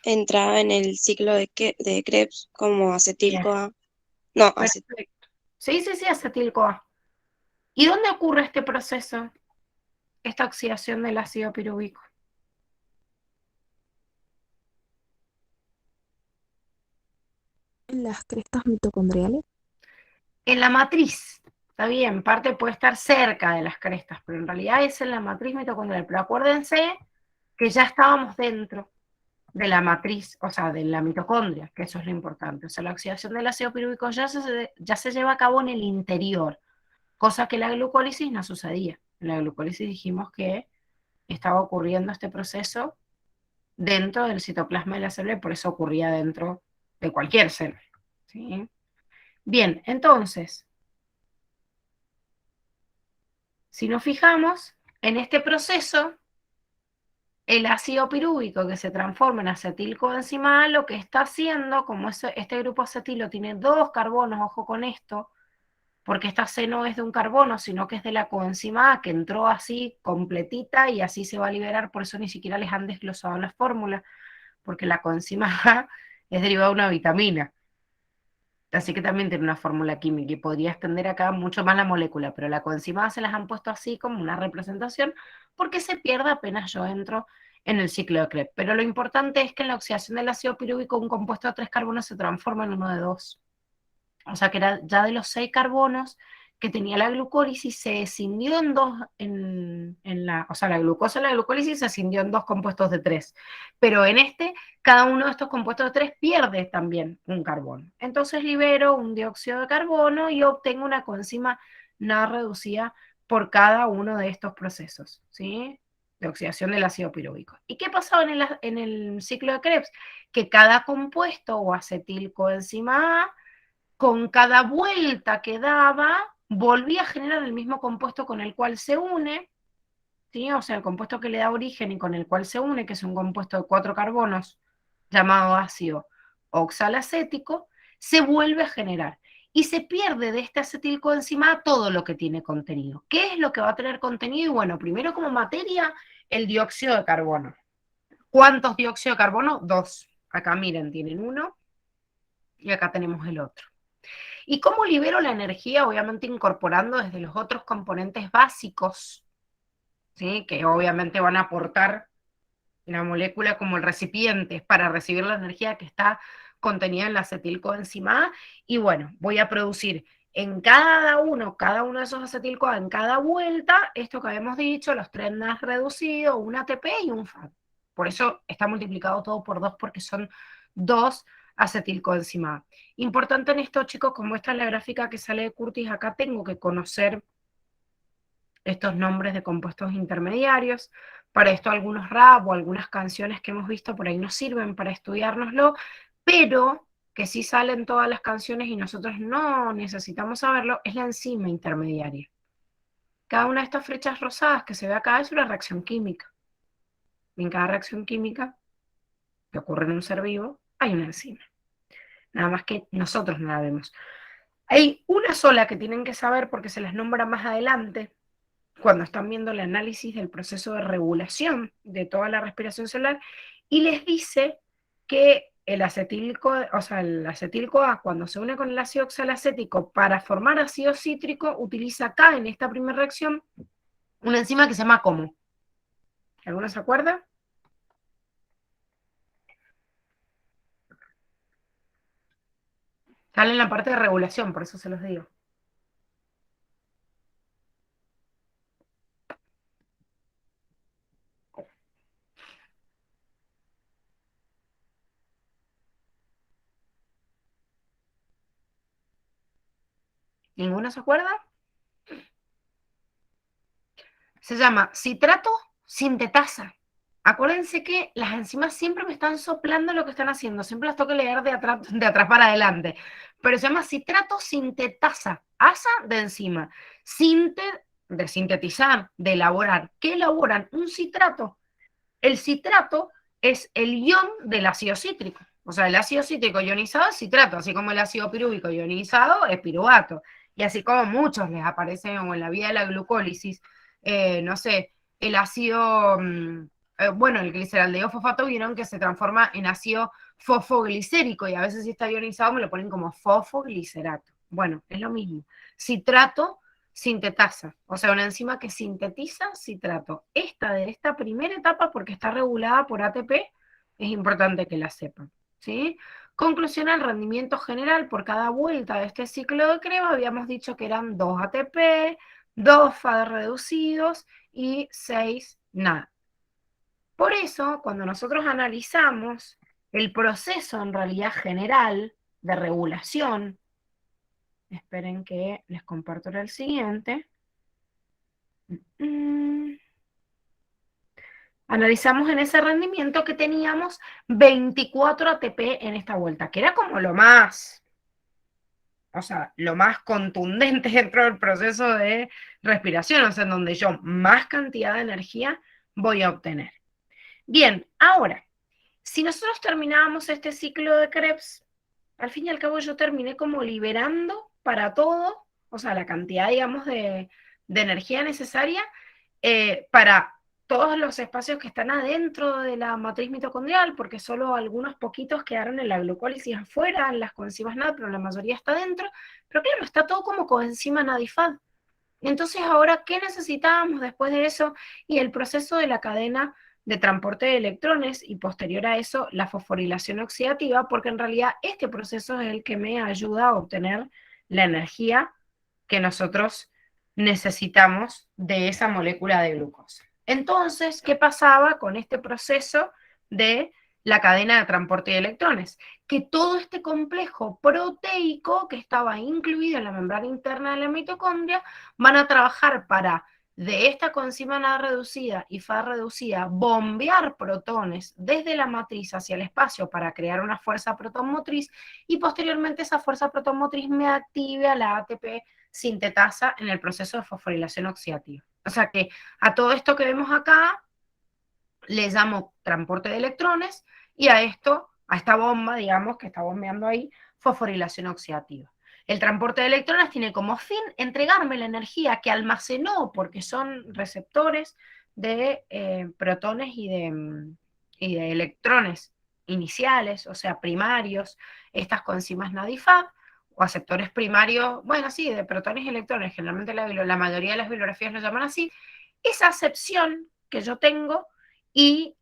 Entraba en el ciclo de Krebs como Bien, acetil-CoA. No, perfecto. Sí, sí, sí, acetil-CoA. ¿Y dónde ocurre este proceso? Esta oxidación del ácido pirúvico. En las crestas mitocondriales. En la matriz. Está bien, parte puede estar cerca de las crestas, pero en realidad es en la matriz mitocondrial. Pero acuérdense que ya estábamos dentro de la matriz, o sea, de la mitocondria, que eso es lo importante. O sea, la oxidación del ácido pirúvico ya se lleva a cabo en el interior, cosa que la glucólisis no sucedía. En la glucólisis dijimos que estaba ocurriendo este proceso dentro del citoplasma de la célula y por eso ocurría dentro de cualquier célula. ¿Sí? Bien, entonces, si nos fijamos en este proceso, el ácido pirúvico que se transforma en acetilcoenzima A, lo que está haciendo, como este grupo acetilo tiene dos carbonos, ojo con esto, porque esta C no es de un carbono, sino que es de la coenzima A, que entró así completita y así se va a liberar, por eso ni siquiera les han desglosado la fórmula, porque la coenzima A es derivada de una vitamina. Así que también tiene una fórmula química y podría extender acá mucho más la molécula, pero la coenzima A se las han puesto así como una representación porque se pierde apenas yo entro en el ciclo de Krebs. Pero lo importante es que en la oxidación del ácido pirúvico un compuesto de 3 carbonos se transforma en uno de 2. O sea que era ya de los 6 carbonos que tenía la glucólisis, se escindió en dos, o sea, la glucosa en la glucólisis se escindió en dos compuestos de 3. Pero en este, cada uno de estos compuestos de 3 pierde también un carbono. Entonces libero un dióxido de carbono y obtengo una coenzima nada reducida por cada uno de estos procesos, ¿sí? De oxidación del ácido pirúvico. ¿Y qué pasaba en el ciclo de Krebs? Que cada compuesto o acetilcoenzima A con cada vuelta que daba, volvía a generar el mismo compuesto con el cual se une, ¿sí? O sea, el compuesto que le da origen y con el cual se une, que es un compuesto de 4 carbonos llamado ácido oxalacético, se vuelve a generar. Y se pierde de este acetilcoenzima todo lo que tiene contenido. ¿Qué es lo que va a tener contenido? Y bueno, primero como materia, el dióxido de carbono. ¿Cuántos dióxido de carbono? 2. Acá miren, tienen uno y acá tenemos el otro. ¿Y cómo libero la energía? Obviamente incorporando desde los otros componentes básicos, ¿sí? Que obviamente van a aportar la molécula como el recipiente para recibir la energía que está contenida en la acetilcoenzima A. Y bueno, voy a producir en cada uno de esos acetil-CoA, en cada vuelta, esto que habíamos dicho, los 3 NAS reducidos, un ATP y un FAD. Por eso está multiplicado todo por 2, porque son 2 acetilcoenzima A. Importante en esto, chicos, como esta es la gráfica que sale de Curtis, acá tengo que conocer estos nombres de compuestos intermediarios. Para esto algunos rap o algunas canciones que hemos visto por ahí nos sirven para estudiárnoslo, pero que sí salen todas las canciones y nosotros no necesitamos saberlo, es la enzima intermediaria. Cada una de estas flechas rosadas que se ve acá es una reacción química. Y en cada reacción química que ocurre en un ser vivo hay una enzima. Nada más que nosotros no la vemos. Hay una sola que tienen que saber porque se las nombra más adelante, cuando están viendo el análisis del proceso de regulación de toda la respiración celular, y les dice que el acetil-CoA, cuando se une con el ácido oxalacético para formar ácido cítrico, utiliza acá, en esta primera reacción, una enzima que se llama COMO. ¿Alguno se acuerda? Están en la parte de regulación, por eso se los digo. ¿Ninguno se acuerda? Se llama citrato sintetasa. Acuérdense que las enzimas siempre me están soplando lo que están haciendo, siempre las tengo que leer de atrás para adelante, pero se llama citrato sintetasa, asa de enzima, de sintetizar, de elaborar. ¿Qué elaboran? Un citrato. El citrato es el ion del ácido cítrico. O sea, el ácido cítrico ionizado es citrato, así como el ácido pirúvico ionizado es piruvato. Y así como muchos les aparecen o en la vía de la glucólisis, no sé, el ácido, bueno, el gliceraldehído fosfato vieron que se transforma en ácido fosfoglicérico y a veces si está ionizado me lo ponen como fosfoglicerato. Bueno, es lo mismo. Citrato sintetasa, o sea, una enzima que sintetiza citrato. De esta primera etapa, porque está regulada por ATP, es importante que la sepan, ¿sí? Conclusión, el rendimiento general por cada vuelta de este ciclo de Krebs, habíamos dicho que eran 2 ATP, 2 FAD reducidos y 6 NAD. Por eso, cuando nosotros analizamos el proceso en realidad general de regulación, esperen que les comparto el siguiente. Analizamos en ese rendimiento que teníamos 24 ATP en esta vuelta, que era como lo más, o sea, lo más contundente dentro del proceso de respiración, o sea, en donde yo más cantidad de energía voy a obtener. Bien, ahora, si nosotros terminábamos este ciclo de Krebs, al fin y al cabo yo terminé como liberando para todo, o sea, la cantidad, digamos, de energía necesaria para todos los espacios que están adentro de la matriz mitocondrial, porque solo algunos poquitos quedaron en la glucólisis afuera, en las coenzimas NAD, pero la mayoría está dentro. Pero claro, está todo como coenzima NAD+-IFAD. Entonces, ahora, ¿qué necesitábamos después de eso? Y el proceso de la cadena de transporte de electrones y posterior a eso la fosforilación oxidativa, porque en realidad este proceso es el que me ayuda a obtener la energía que nosotros necesitamos de esa molécula de glucosa. Entonces, ¿qué pasaba con este proceso de la cadena de transporte de electrones? Que todo este complejo proteico que estaba incluido en la membrana interna de la mitocondria van a trabajar para, de esta coenzima NAD reducida y FAD reducida, bombear protones desde la matriz hacia el espacio para crear una fuerza protonmotriz y posteriormente esa fuerza protonmotriz me active a la ATP sintetasa en el proceso de fosforilación oxidativa. O sea que a todo esto que vemos acá le llamo transporte de electrones y a esto, a esta bomba, digamos, que está bombeando ahí, fosforilación oxidativa. El transporte de electrones tiene como fin entregarme la energía que almacenó, porque son receptores de protones y de electrones iniciales, o sea, primarios, estas coenzimas NAD+-FAD, o aceptores primarios, bueno, sí, de protones y electrones, generalmente la mayoría de las bibliografías lo llaman así. Esa acepción que yo tengo y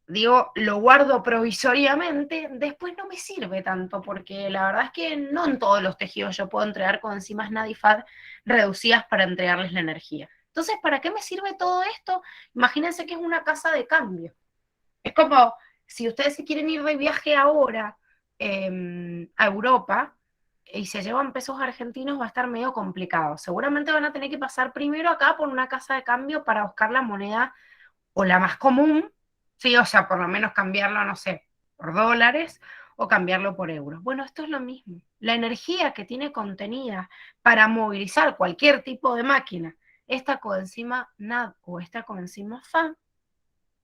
digo, lo guardo provisoriamente, después no me sirve tanto, porque la verdad es que no en todos los tejidos yo puedo entregar coenzimas NAD+-FAD reducidas para entregarles la energía. Entonces, ¿para qué me sirve todo esto? Imagínense que es una casa de cambio. Es como si ustedes se quieren ir de viaje ahora a Europa y se llevan pesos argentinos, va a estar medio complicado. Seguramente van a tener que pasar primero acá por una casa de cambio para buscar la moneda o la más común, ¿sí? O sea, por lo menos cambiarlo, no sé, por dólares o cambiarlo por euros. Bueno, esto es lo mismo. La energía que tiene contenida para movilizar cualquier tipo de máquina, esta coenzima NAD o esta coenzima FAD,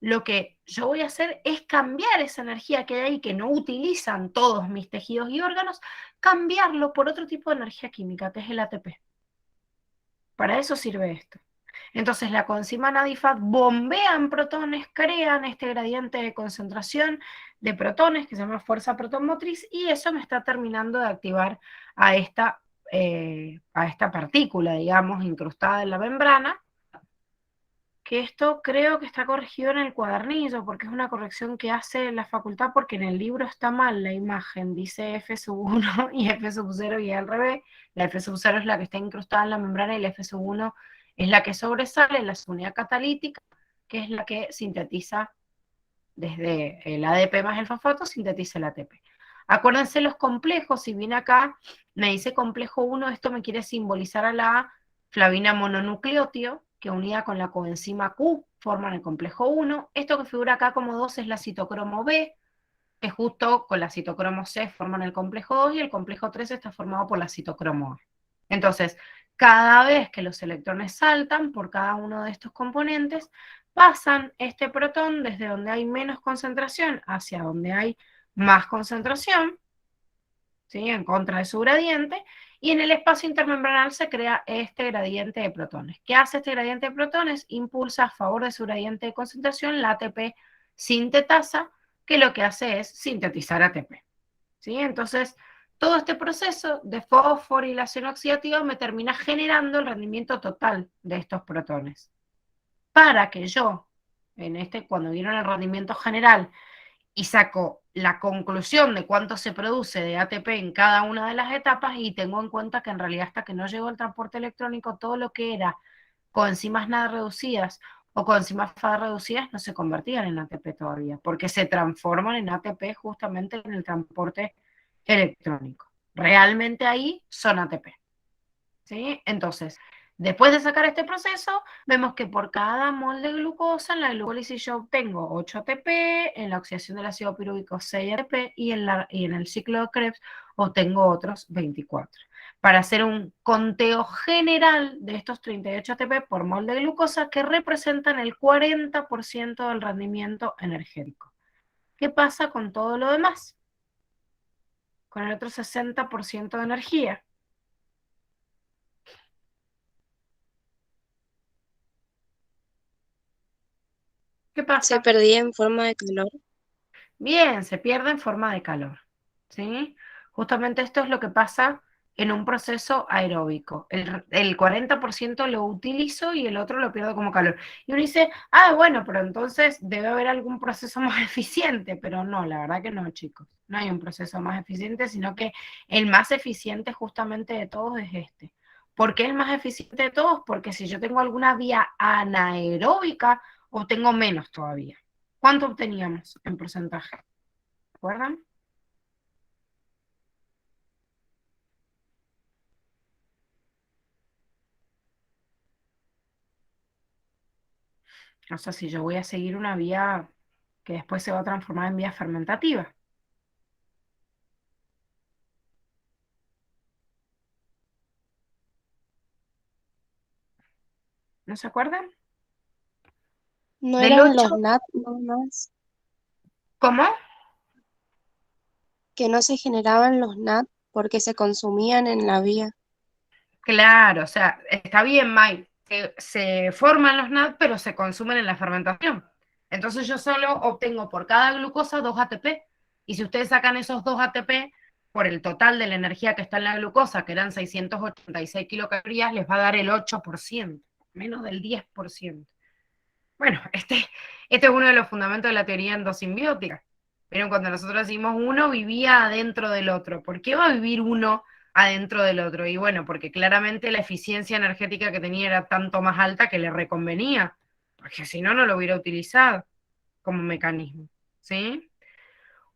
lo que yo voy a hacer es cambiar esa energía que hay ahí, que no utilizan todos mis tejidos y órganos, cambiarlo por otro tipo de energía química, que es el ATP. Para eso sirve esto. Entonces la coenzima NAD+-FAD bombean protones, crean este gradiente de concentración de protones que se llama fuerza protonmotriz y eso me está terminando de activar a esta partícula, digamos, incrustada en la membrana, que esto creo que está corregido en el cuadernillo, porque es una corrección que hace la facultad, porque en el libro está mal la imagen, dice F1 y F0 y al revés. La F0 es la que está incrustada en la membrana y la F1 es la que sobresale, la unidad catalítica, que es la que sintetiza desde el ADP más el fosfato, sintetiza el ATP. Acuérdense los complejos, si viene acá, me dice complejo 1, esto me quiere simbolizar a la flavina mononucleótida, que unida con la coenzima Q forman el complejo 1. Esto que figura acá como 2 es la citocromo B, que justo con la citocromo C forman el complejo 2 y el complejo 3 está formado por la citocromo A. Entonces, cada vez que los electrones saltan por cada uno de estos componentes, pasan este protón desde donde hay menos concentración hacia donde hay más concentración, ¿sí? En contra de su gradiente, y en el espacio intermembranal se crea este gradiente de protones. ¿Qué hace este gradiente de protones? Impulsa a favor de su gradiente de concentración la ATP sintetasa, que lo que hace es sintetizar ATP. ¿Sí? Entonces, todo este proceso de fosforilación oxidativa me termina generando el rendimiento total de estos protones. Para que yo, cuando vieron el rendimiento general, y saco la conclusión de cuánto se produce de ATP en cada una de las etapas y tengo en cuenta que en realidad hasta que no llegó el transporte electrónico, todo lo que era coenzimas NAD reducidas o coenzimas FAD reducidas no se convertían en ATP todavía, porque se transforman en ATP justamente en el transporte electrónico. Realmente ahí son ATP. ¿Sí? Entonces, después de sacar este proceso, vemos que por cada mol de glucosa en la glucólisis yo obtengo 8 ATP, en la oxidación del ácido pirúvico 6 ATP y en el ciclo de Krebs obtengo otros 24. Para hacer un conteo general de estos 38 ATP por mol de glucosa que representan el 40% del rendimiento energético. ¿Qué pasa con todo lo demás? Con el otro 60% de energía. ¿Qué Se pasa? perdía en forma de calor. Bien, se pierde en forma de calor, ¿sí? Justamente esto es lo que pasa en un proceso aeróbico. El 40% lo utilizo y el otro lo pierdo como calor. Y uno dice, bueno, pero entonces debe haber algún proceso más eficiente, pero no, la verdad que no, chicos. No hay un proceso más eficiente, sino que el más eficiente justamente de todos es este. ¿Por qué el más eficiente de todos? Porque si yo tengo alguna vía anaeróbica, obtengo menos todavía. ¿Cuánto obteníamos en porcentaje? ¿Recuerdan? O sea, si yo voy a seguir una vía que después se va a transformar en vía fermentativa. ¿No se acuerdan? No Del eran los 8, NAT nomás, ¿cómo? que no se generaban los NAT porque se consumían en la vía. Claro, o sea, está bien, Mike, que se forman los NAD, pero se consumen en la fermentación. Entonces yo solo obtengo por cada glucosa 2 ATP. Y si ustedes sacan esos 2 ATP por el total de la energía que está en la glucosa, que eran 686 kilocalorías, les va a dar el 8%, menos del 10%. Bueno, este es uno de los fundamentos de la teoría endosimbiótica. Pero cuando nosotros decimos uno vivía adentro del otro, ¿por qué va a vivir uno adentro del otro? Y bueno, porque claramente la eficiencia energética que tenía era tanto más alta que le reconvenía, porque si no, no lo hubiera utilizado como mecanismo, ¿sí?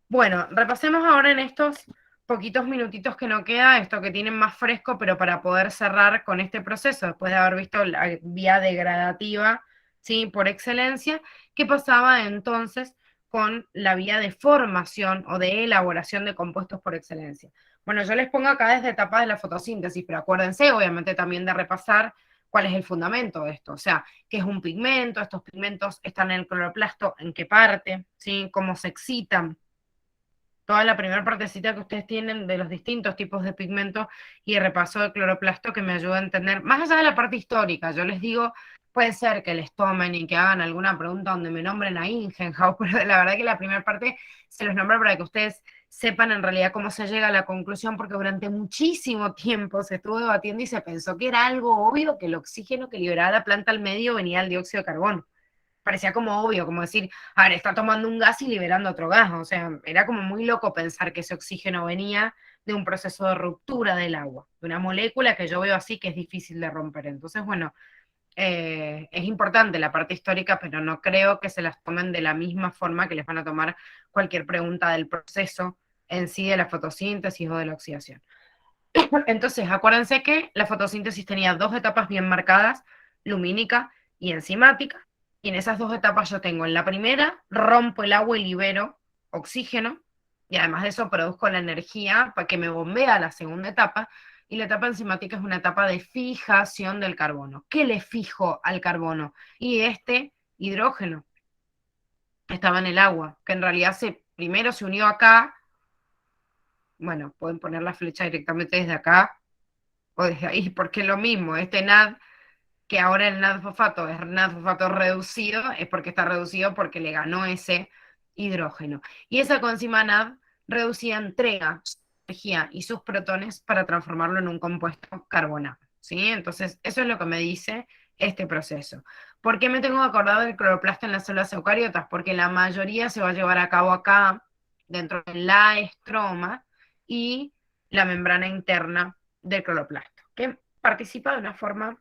Bueno, repasemos ahora en estos poquitos minutitos que nos queda, esto que tienen más fresco, pero para poder cerrar con este proceso, después de haber visto la vía degradativa, ¿sí? Por excelencia, ¿qué pasaba entonces con la vía de formación o de elaboración de compuestos por excelencia? Bueno, yo les pongo acá desde etapas de la fotosíntesis, pero acuérdense obviamente también de repasar cuál es el fundamento de esto, o sea, qué es un pigmento, estos pigmentos están en el cloroplasto, en qué parte, ¿sí? Cómo se excitan, toda la primera partecita que ustedes tienen de los distintos tipos de pigmentos y el repaso de cloroplasto que me ayuda a entender, más allá de la parte histórica, yo les digo, puede ser que les tomen y que hagan alguna pregunta donde me nombren a Ingenhauer, pero la verdad que la primera parte se los nombro para que ustedes sepan en realidad cómo se llega a la conclusión, porque durante muchísimo tiempo se estuvo debatiendo y se pensó que era algo obvio que el oxígeno que liberaba la planta al medio venía del dióxido de carbono. Parecía como obvio, como decir, a ver, está tomando un gas y liberando otro gas. O sea, era como muy loco pensar que ese oxígeno venía de un proceso de ruptura del agua, de una molécula que yo veo así que es difícil de romper. Entonces, bueno, es importante la parte histórica, pero no creo que se las tomen de la misma forma que les van a tomar cualquier pregunta del proceso en sí de la fotosíntesis o de la oxidación. Entonces, acuérdense que la fotosíntesis tenía dos etapas bien marcadas, lumínica y enzimática, y en esas dos etapas yo tengo, en la primera, rompo el agua y libero oxígeno, y además de eso produzco la energía para que me bombea a la segunda etapa, y la etapa enzimática es una etapa de fijación del carbono. ¿Qué le fijo al carbono? Y este hidrógeno estaba en el agua, que en realidad primero se unió acá, bueno, pueden poner la flecha directamente desde acá, o desde ahí, porque es lo mismo, este NAD, que ahora el NAD fosfato es NAD fosfato reducido, es porque está reducido porque le ganó ese hidrógeno. Y esa coenzima NAD reducida entrega su energía y sus protones para transformarlo en un compuesto carbonato, ¿sí? Entonces, eso es lo que me dice este proceso. ¿Por qué me tengo que acordar del cloroplasto en las células eucariotas? Porque la mayoría se va a llevar a cabo acá, dentro de la estroma y la membrana interna del cloroplasto, que participa de una forma,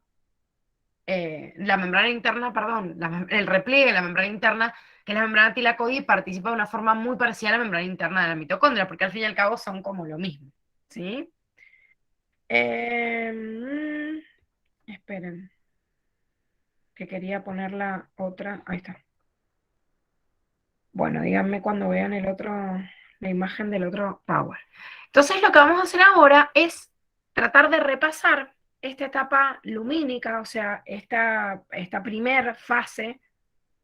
la membrana interna, perdón, el repliegue de la membrana interna, que es la membrana tilacoide, participa de una forma muy parecida a la membrana interna de la mitocondria, porque al fin y al cabo son como lo mismo, ¿sí? Esperen, que quería poner la otra, ahí está. Bueno, díganme cuando vean la imagen del otro Power. Entonces lo que vamos a hacer ahora es tratar de repasar esta etapa lumínica, o sea, esta primera fase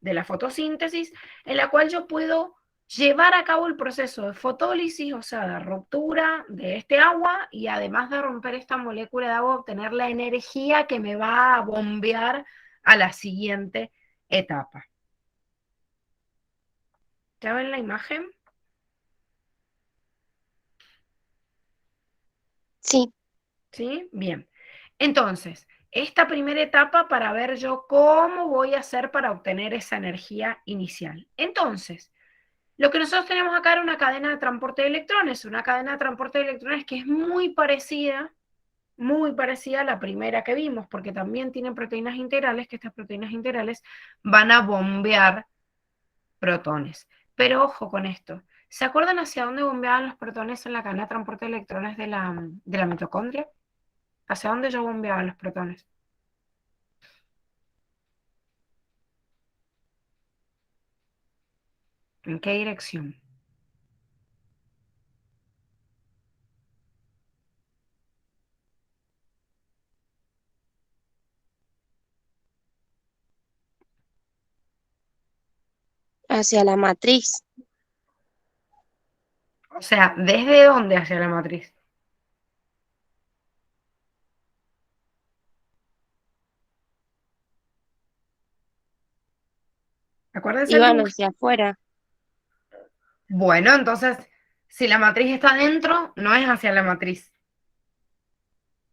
de la fotosíntesis, en la cual yo puedo llevar a cabo el proceso de fotólisis, o sea, de ruptura de este agua, y además de romper esta molécula de agua, obtener la energía que me va a bombear a la siguiente etapa. ¿Ya ven la imagen? Sí, ¿Sí? Bien. Entonces, esta primera etapa para ver yo cómo voy a hacer para obtener esa energía inicial. Entonces, lo que nosotros tenemos acá era una cadena de transporte de electrones, una cadena de transporte de electrones que es muy parecida a la primera que vimos, porque también tienen proteínas integrales, que estas proteínas integrales van a bombear protones. Pero ojo con esto. ¿Se acuerdan hacia dónde bombeaban los protones en la cadena de transporte de electrones de la mitocondria? ¿Hacia dónde yo bombeaba los protones? ¿En qué dirección? hacia la matriz. O sea, ¿desde dónde hacia la matriz? Acuérdense el Iban dibujito. hacia afuera. Bueno, entonces, si la matriz está dentro, no es hacia la matriz.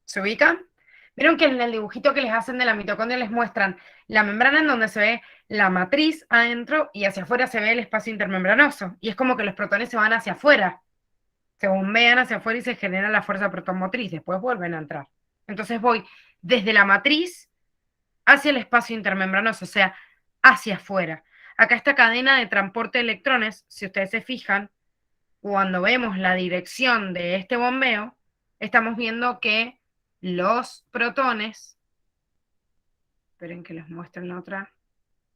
¿Se ubican? Vieron que en el dibujito que les hacen de la mitocondria les muestran la membrana en donde se ve la matriz adentro y hacia afuera se ve el espacio intermembranoso. Y es como que los protones se van hacia afuera, se bombean hacia afuera y se genera la fuerza protomotriz. Después vuelven a entrar. Entonces voy desde la matriz hacia el espacio intermembranoso, o sea, hacia afuera. Acá esta cadena de transporte de electrones, si ustedes se fijan, cuando vemos la dirección de este bombeo, estamos viendo que los protones, esperen que les muestren la otra,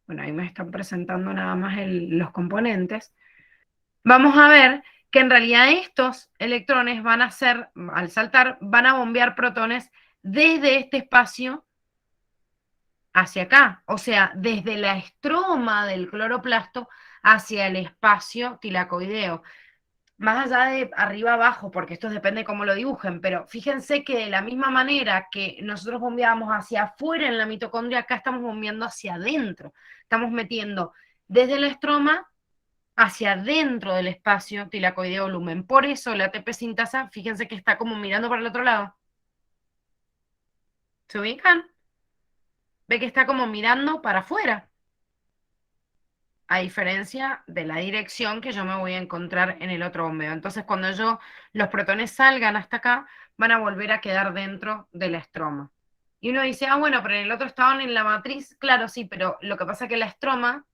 bueno, ahí me están presentando nada más los componentes, vamos a ver que en realidad estos electrones van a ser, al saltar, van a bombear protones desde este espacio hacia acá, o sea, desde la estroma del cloroplasto hacia el espacio tilacoideo. Más allá de arriba abajo, porque esto depende de cómo lo dibujen, pero fíjense que de la misma manera que nosotros bombeamos hacia afuera en la mitocondria, acá estamos bombeando hacia adentro. Estamos metiendo desde la estroma hacia adentro del espacio tilacoideo lumen. Por eso la ATP sintasa, fíjense que está como mirando para el otro lado. ¿Se ubican? Ve que está como mirando para afuera, a diferencia de la dirección que yo me voy a encontrar en el otro bombeo. Entonces, cuando los protones salgan hasta acá, van a volver a quedar dentro de la estroma. Y uno dice, ah, bueno, pero en el otro estaban en la matriz. Claro, sí, pero lo que pasa es que la estroma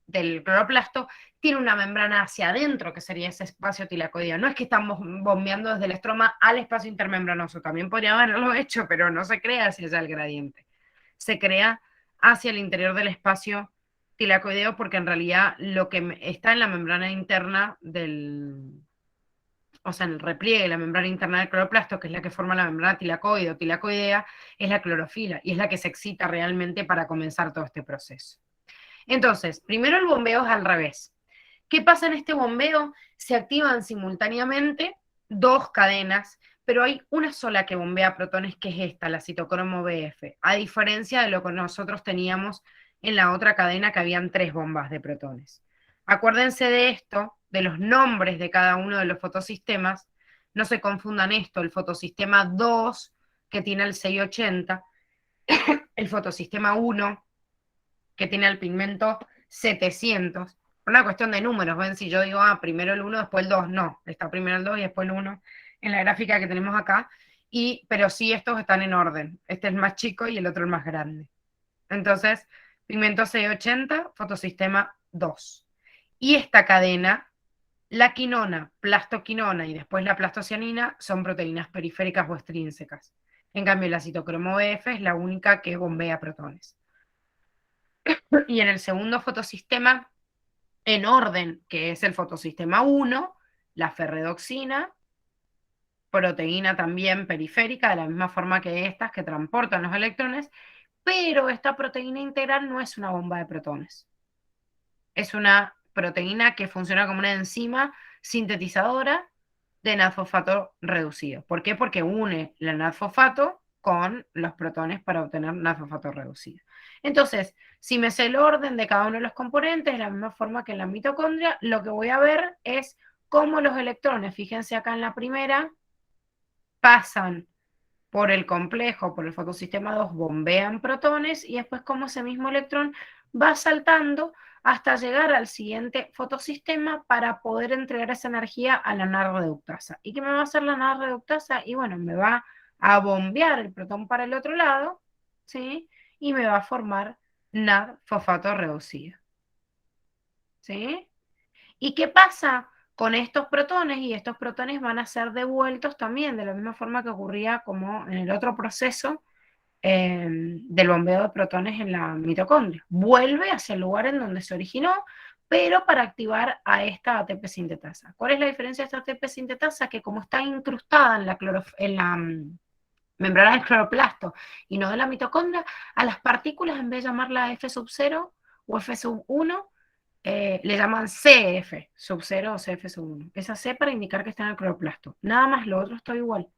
del cloroplasto tiene una membrana hacia adentro, que sería ese espacio tilacoideo. No es que estamos bombeando desde la estroma al espacio intermembranoso. También podría haberlo hecho, pero no se crea hacia allá el gradiente. Se crea hacia el interior del espacio tilacoideo, porque en realidad lo que está en la membrana interna o sea, en el repliegue de la membrana interna del cloroplasto, que es la que forma la membrana tilacoide o tilacoidea, es la clorofila, y es la que se excita realmente para comenzar todo este proceso. Entonces, primero el bombeo es al revés. ¿Qué pasa en este bombeo? Se activan simultáneamente dos cadenas, pero hay una sola que bombea protones, que es esta, la citocromo BF, a diferencia de lo que nosotros teníamos en la otra cadena, que habían 3 bombas de protones. Acuérdense de esto, de los nombres de cada uno de los fotosistemas, no se confundan esto, el fotosistema 2, que tiene el 680, el fotosistema 1, que tiene el pigmento 700, por una cuestión de números. Ven, si yo digo, primero el 1, después el 2, no, está primero el 2 y después el 1 en la gráfica que tenemos acá, pero sí estos están en orden, este es el más chico y el otro el más grande. Entonces, pigmento 680, fotosistema 2. Y esta cadena, la quinona, plastoquinona y después la plastocianina, son proteínas periféricas o extrínsecas. En cambio, la citocromo BF es la única que bombea protones. Y en el segundo fotosistema, en orden, que es el fotosistema 1, la ferredoxina, proteína también periférica, de la misma forma que estas que transportan los electrones, pero esta proteína integral no es una bomba de protones. Es una proteína que funciona como una enzima sintetizadora de NAD-fosfato reducido. ¿Por qué? Porque une el NAD-fosfato con los protones para obtener NAD-fosfato reducido. Entonces, si me sé el orden de cada uno de los componentes, de la misma forma que en la mitocondria, lo que voy a ver es cómo los electrones, fíjense acá en la primera, pasan por el complejo, por el fotosistema 2, bombean protones, y después cómo ese mismo electrón va saltando hasta llegar al siguiente fotosistema para poder entregar esa energía a la NAD-reductasa. ¿Y qué me va a hacer la NAD-reductasa? Y bueno, me va a bombear el protón para el otro lado, ¿sí? Y me va a formar NAD-fosfato reducido, ¿sí? ¿Y qué pasa con estos protones? Y estos protones van a ser devueltos también, de la misma forma que ocurría como en el otro proceso del bombeo de protones en la mitocondria. Vuelve hacia el lugar en donde se originó, pero para activar a esta ATP sintetasa. ¿Cuál es la diferencia de esta ATP sintetasa? Que como está incrustada en la membrana del cloroplasto y no de la mitocondria, a las partículas, en vez de llamarla F sub 0 o F sub 1, le llaman CF sub 0 o CF sub 1. Esa C para indicar que está en el cloroplasto. Nada más, lo otro está igual.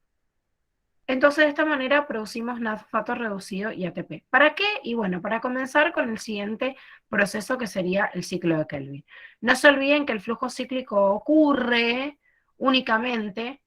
Entonces, de esta manera producimos NAD-fosfato reducido y ATP. ¿Para qué? Y bueno, para comenzar con el siguiente proceso, que sería el ciclo de Kelvin. No se olviden que el flujo cíclico ocurre únicamente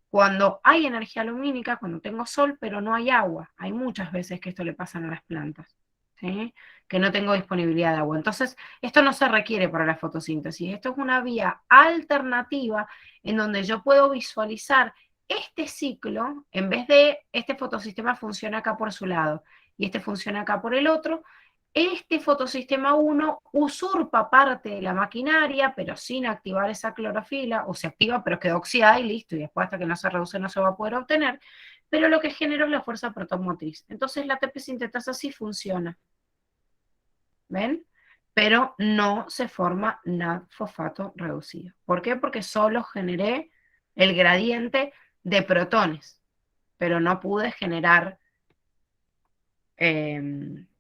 cuando hay energía lumínica, cuando tengo sol, pero no hay agua. Hay muchas veces que esto le pasa a las plantas, ¿sí? Que no tengo disponibilidad de agua. Entonces, esto no se requiere para la fotosíntesis. Esto es una vía alternativa en donde yo puedo visualizar este ciclo. En vez de este fotosistema funciona acá por su lado y este funciona acá por el otro, este fotosistema 1 usurpa parte de la maquinaria, pero sin activar esa clorofila, o se activa pero queda oxidada y listo, y después hasta que no se reduce no se va a poder obtener, pero lo que genera es la fuerza protomotriz. Entonces la ATP sintetasa sí funciona, ¿ven? Pero no se forma NAD-fosfato reducido. ¿Por qué? Porque solo generé el gradiente de protones, pero no pude generar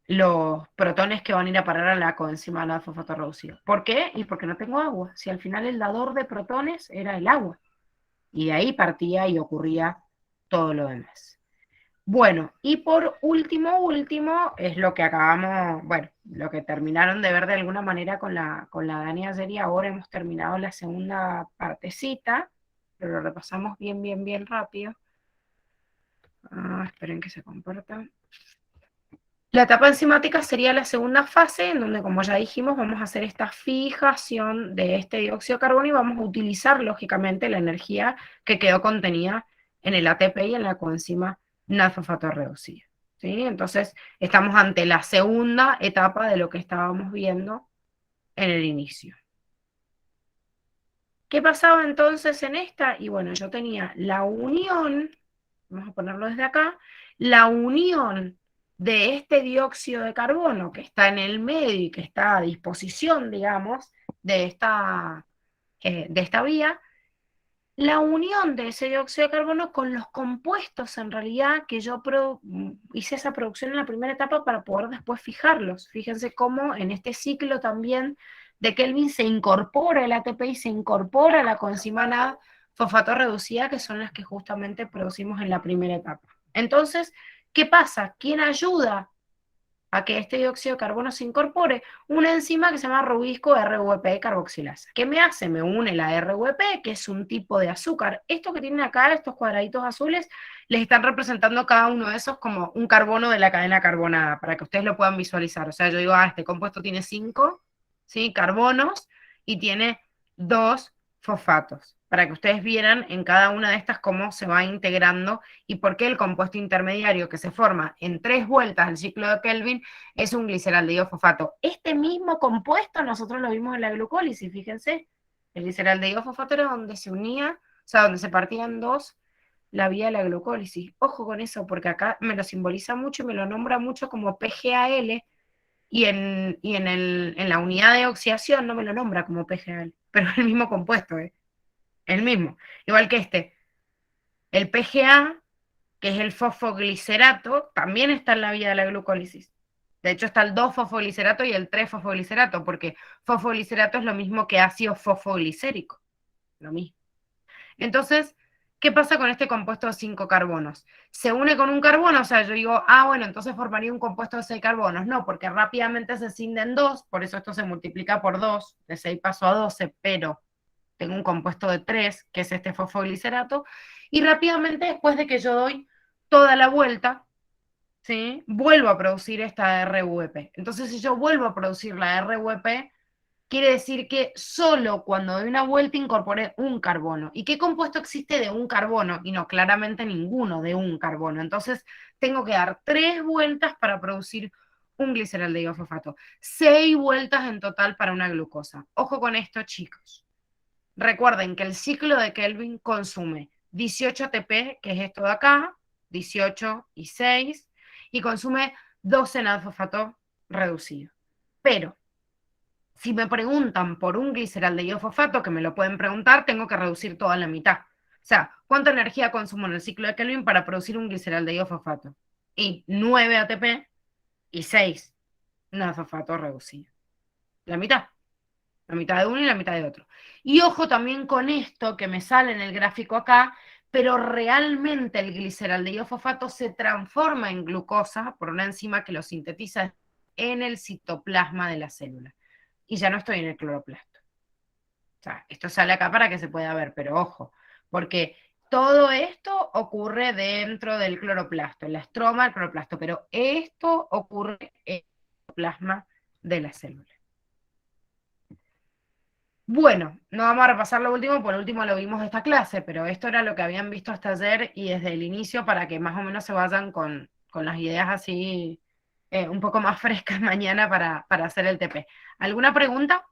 los protones que van a ir a parar a la coenzima NAD-fosfato reducido. ¿Por qué? Y porque no tengo agua. Si al final el dador de protones era el agua. Y de ahí partía y ocurría todo lo demás. Bueno, y por último, es lo que acabamos, bueno, lo que terminaron de ver de alguna manera con la Dani ayer y ahora hemos terminado la segunda partecita, pero lo repasamos bien rápido. Esperen que se comporta. La etapa enzimática sería la segunda fase, en donde, como ya dijimos, vamos a hacer esta fijación de este dióxido de carbono y vamos a utilizar, lógicamente, la energía que quedó contenida en el ATP y en la coenzima NAD-fosfato reducida. ¿Sí? Entonces, estamos ante la segunda etapa de lo que estábamos viendo en el inicio. ¿Qué pasaba entonces en esta? Y bueno, yo tenía la unión, vamos a ponerlo desde acá, la unión de este dióxido de carbono que está en el medio y que está a disposición, digamos, de esta vía, la unión de ese dióxido de carbono con los compuestos en realidad que yo hice esa producción en la primera etapa para poder después fijarlos. Fíjense cómo en este ciclo también de Kelvin se incorpora el ATP y se incorpora la coenzima NAD fosfato reducida, que son las que justamente producimos en la primera etapa. Entonces, ¿qué pasa? ¿Quién ayuda a que este dióxido de carbono se incorpore? Una enzima que se llama rubisco RVP carboxilasa. ¿Qué me hace? Me une la RVP, que es un tipo de azúcar. Esto que tienen acá, estos cuadraditos azules, les están representando cada uno de esos como un carbono de la cadena carbonada, para que ustedes lo puedan visualizar. O sea, yo digo, este compuesto tiene 5, ¿sí?, carbonos y tiene 2 fosfatos, para que ustedes vieran en cada una de estas cómo se va integrando y por qué el compuesto intermediario que se forma en 3 vueltas del ciclo de Kelvin es un gliceraldehído fosfato. Este mismo compuesto nosotros lo vimos en la glucólisis, fíjense, el gliceraldehído fosfato era donde se unía, o sea, donde se partía en dos la vía de la glucólisis. Ojo con eso, porque acá me lo simboliza mucho y me lo nombra mucho como PGAL, y en la unidad de oxidación no me lo nombra como PGAL, pero es el mismo compuesto, el mismo. Igual que el PGA, que es el fosfoglicerato, también está en la vía de la glucólisis. De hecho, está el 2-fosfoglicerato y el 3-fosfoglicerato, porque fosfoglicerato es lo mismo que ácido fosfoglicérico. Lo mismo. Entonces, ¿qué pasa con este compuesto de 5 carbonos? Se une con un carbono, o sea, yo digo, bueno, entonces formaría un compuesto de 6 carbonos. No, porque rápidamente se cinden 2, por eso esto se multiplica por 2, de 6 paso a 12, pero tengo un compuesto de 3, que es este fosfoglicerato, y rápidamente después de que yo doy toda la vuelta, ¿sí?, vuelvo a producir esta RVP. Entonces, si yo vuelvo a producir la RVP, quiere decir que solo cuando doy una vuelta incorporé un carbono. ¿Y qué compuesto existe de un carbono? Y no, claramente ninguno de un carbono. Entonces, tengo que dar 3 vueltas para producir un gliceraldehído fosfato. 6 vueltas en total para una glucosa. Ojo con esto, chicos. Recuerden que el ciclo de Kelvin consume 18 ATP, que es esto de acá, 18 y 6, y consume 12 NAD-fosfato reducido. Pero, si me preguntan por un gliceraldehído fosfato, que me lo pueden preguntar, tengo que reducir toda la mitad. O sea, ¿cuánta energía consumo en el ciclo de Kelvin para producir un gliceraldehído fosfato? Y 9 ATP y 6 NAD-fosfato reducido. La mitad. La mitad de uno y la mitad de otro. Y ojo también con esto que me sale en el gráfico acá, pero realmente el gliceraldehído fosfato se transforma en glucosa por una enzima que lo sintetiza en el citoplasma de la célula. Y ya no estoy en el cloroplasto. O sea, esto sale acá para que se pueda ver, pero ojo, porque todo esto ocurre dentro del cloroplasto, la estroma del cloroplasto, pero esto ocurre en el citoplasma de la célula. Bueno, no vamos a repasar lo último, por último lo vimos esta clase, pero esto era lo que habían visto hasta ayer y desde el inicio para que más o menos se vayan con las ideas así un poco más frescas mañana para hacer el TP. ¿Alguna pregunta?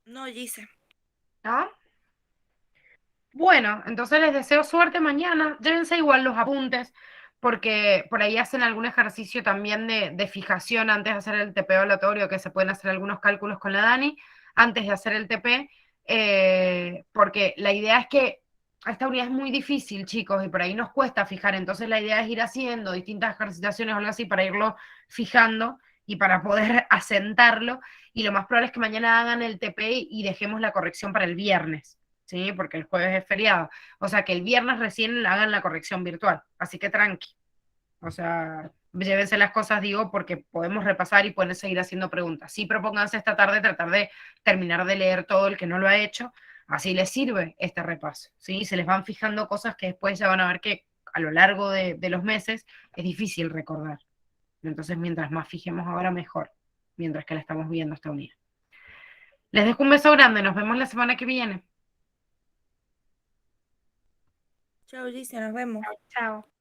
No, Gise. ¿No? Bueno, entonces les deseo suerte mañana. Llévense igual los apuntes, porque por ahí hacen algún ejercicio también de fijación antes de hacer el TP evaluatorio, que se pueden hacer algunos cálculos con la Dani antes de hacer el TP, porque la idea es que esta unidad es muy difícil, chicos, y por ahí nos cuesta fijar, entonces la idea es ir haciendo distintas ejercitaciones o algo así para irlo fijando y para poder asentarlo, y lo más probable es que mañana hagan el TP y dejemos la corrección para el viernes. ¿sí? Porque el jueves es feriado. O sea, que el viernes recién hagan la corrección virtual. Así que tranqui. O sea, llévense las cosas, digo, porque podemos repasar y pueden seguir haciendo preguntas. Sí, propónganse esta tarde tratar de terminar de leer todo el que no lo ha hecho. Así les sirve este repaso, ¿sí? Se les van fijando cosas que después ya van a ver que a lo largo de los meses es difícil recordar. Entonces, mientras más fijemos ahora, mejor. Mientras que la estamos viendo hasta unida. Les dejo un beso grande. Nos vemos la semana que viene. Chao, Gise, nos vemos. Chao.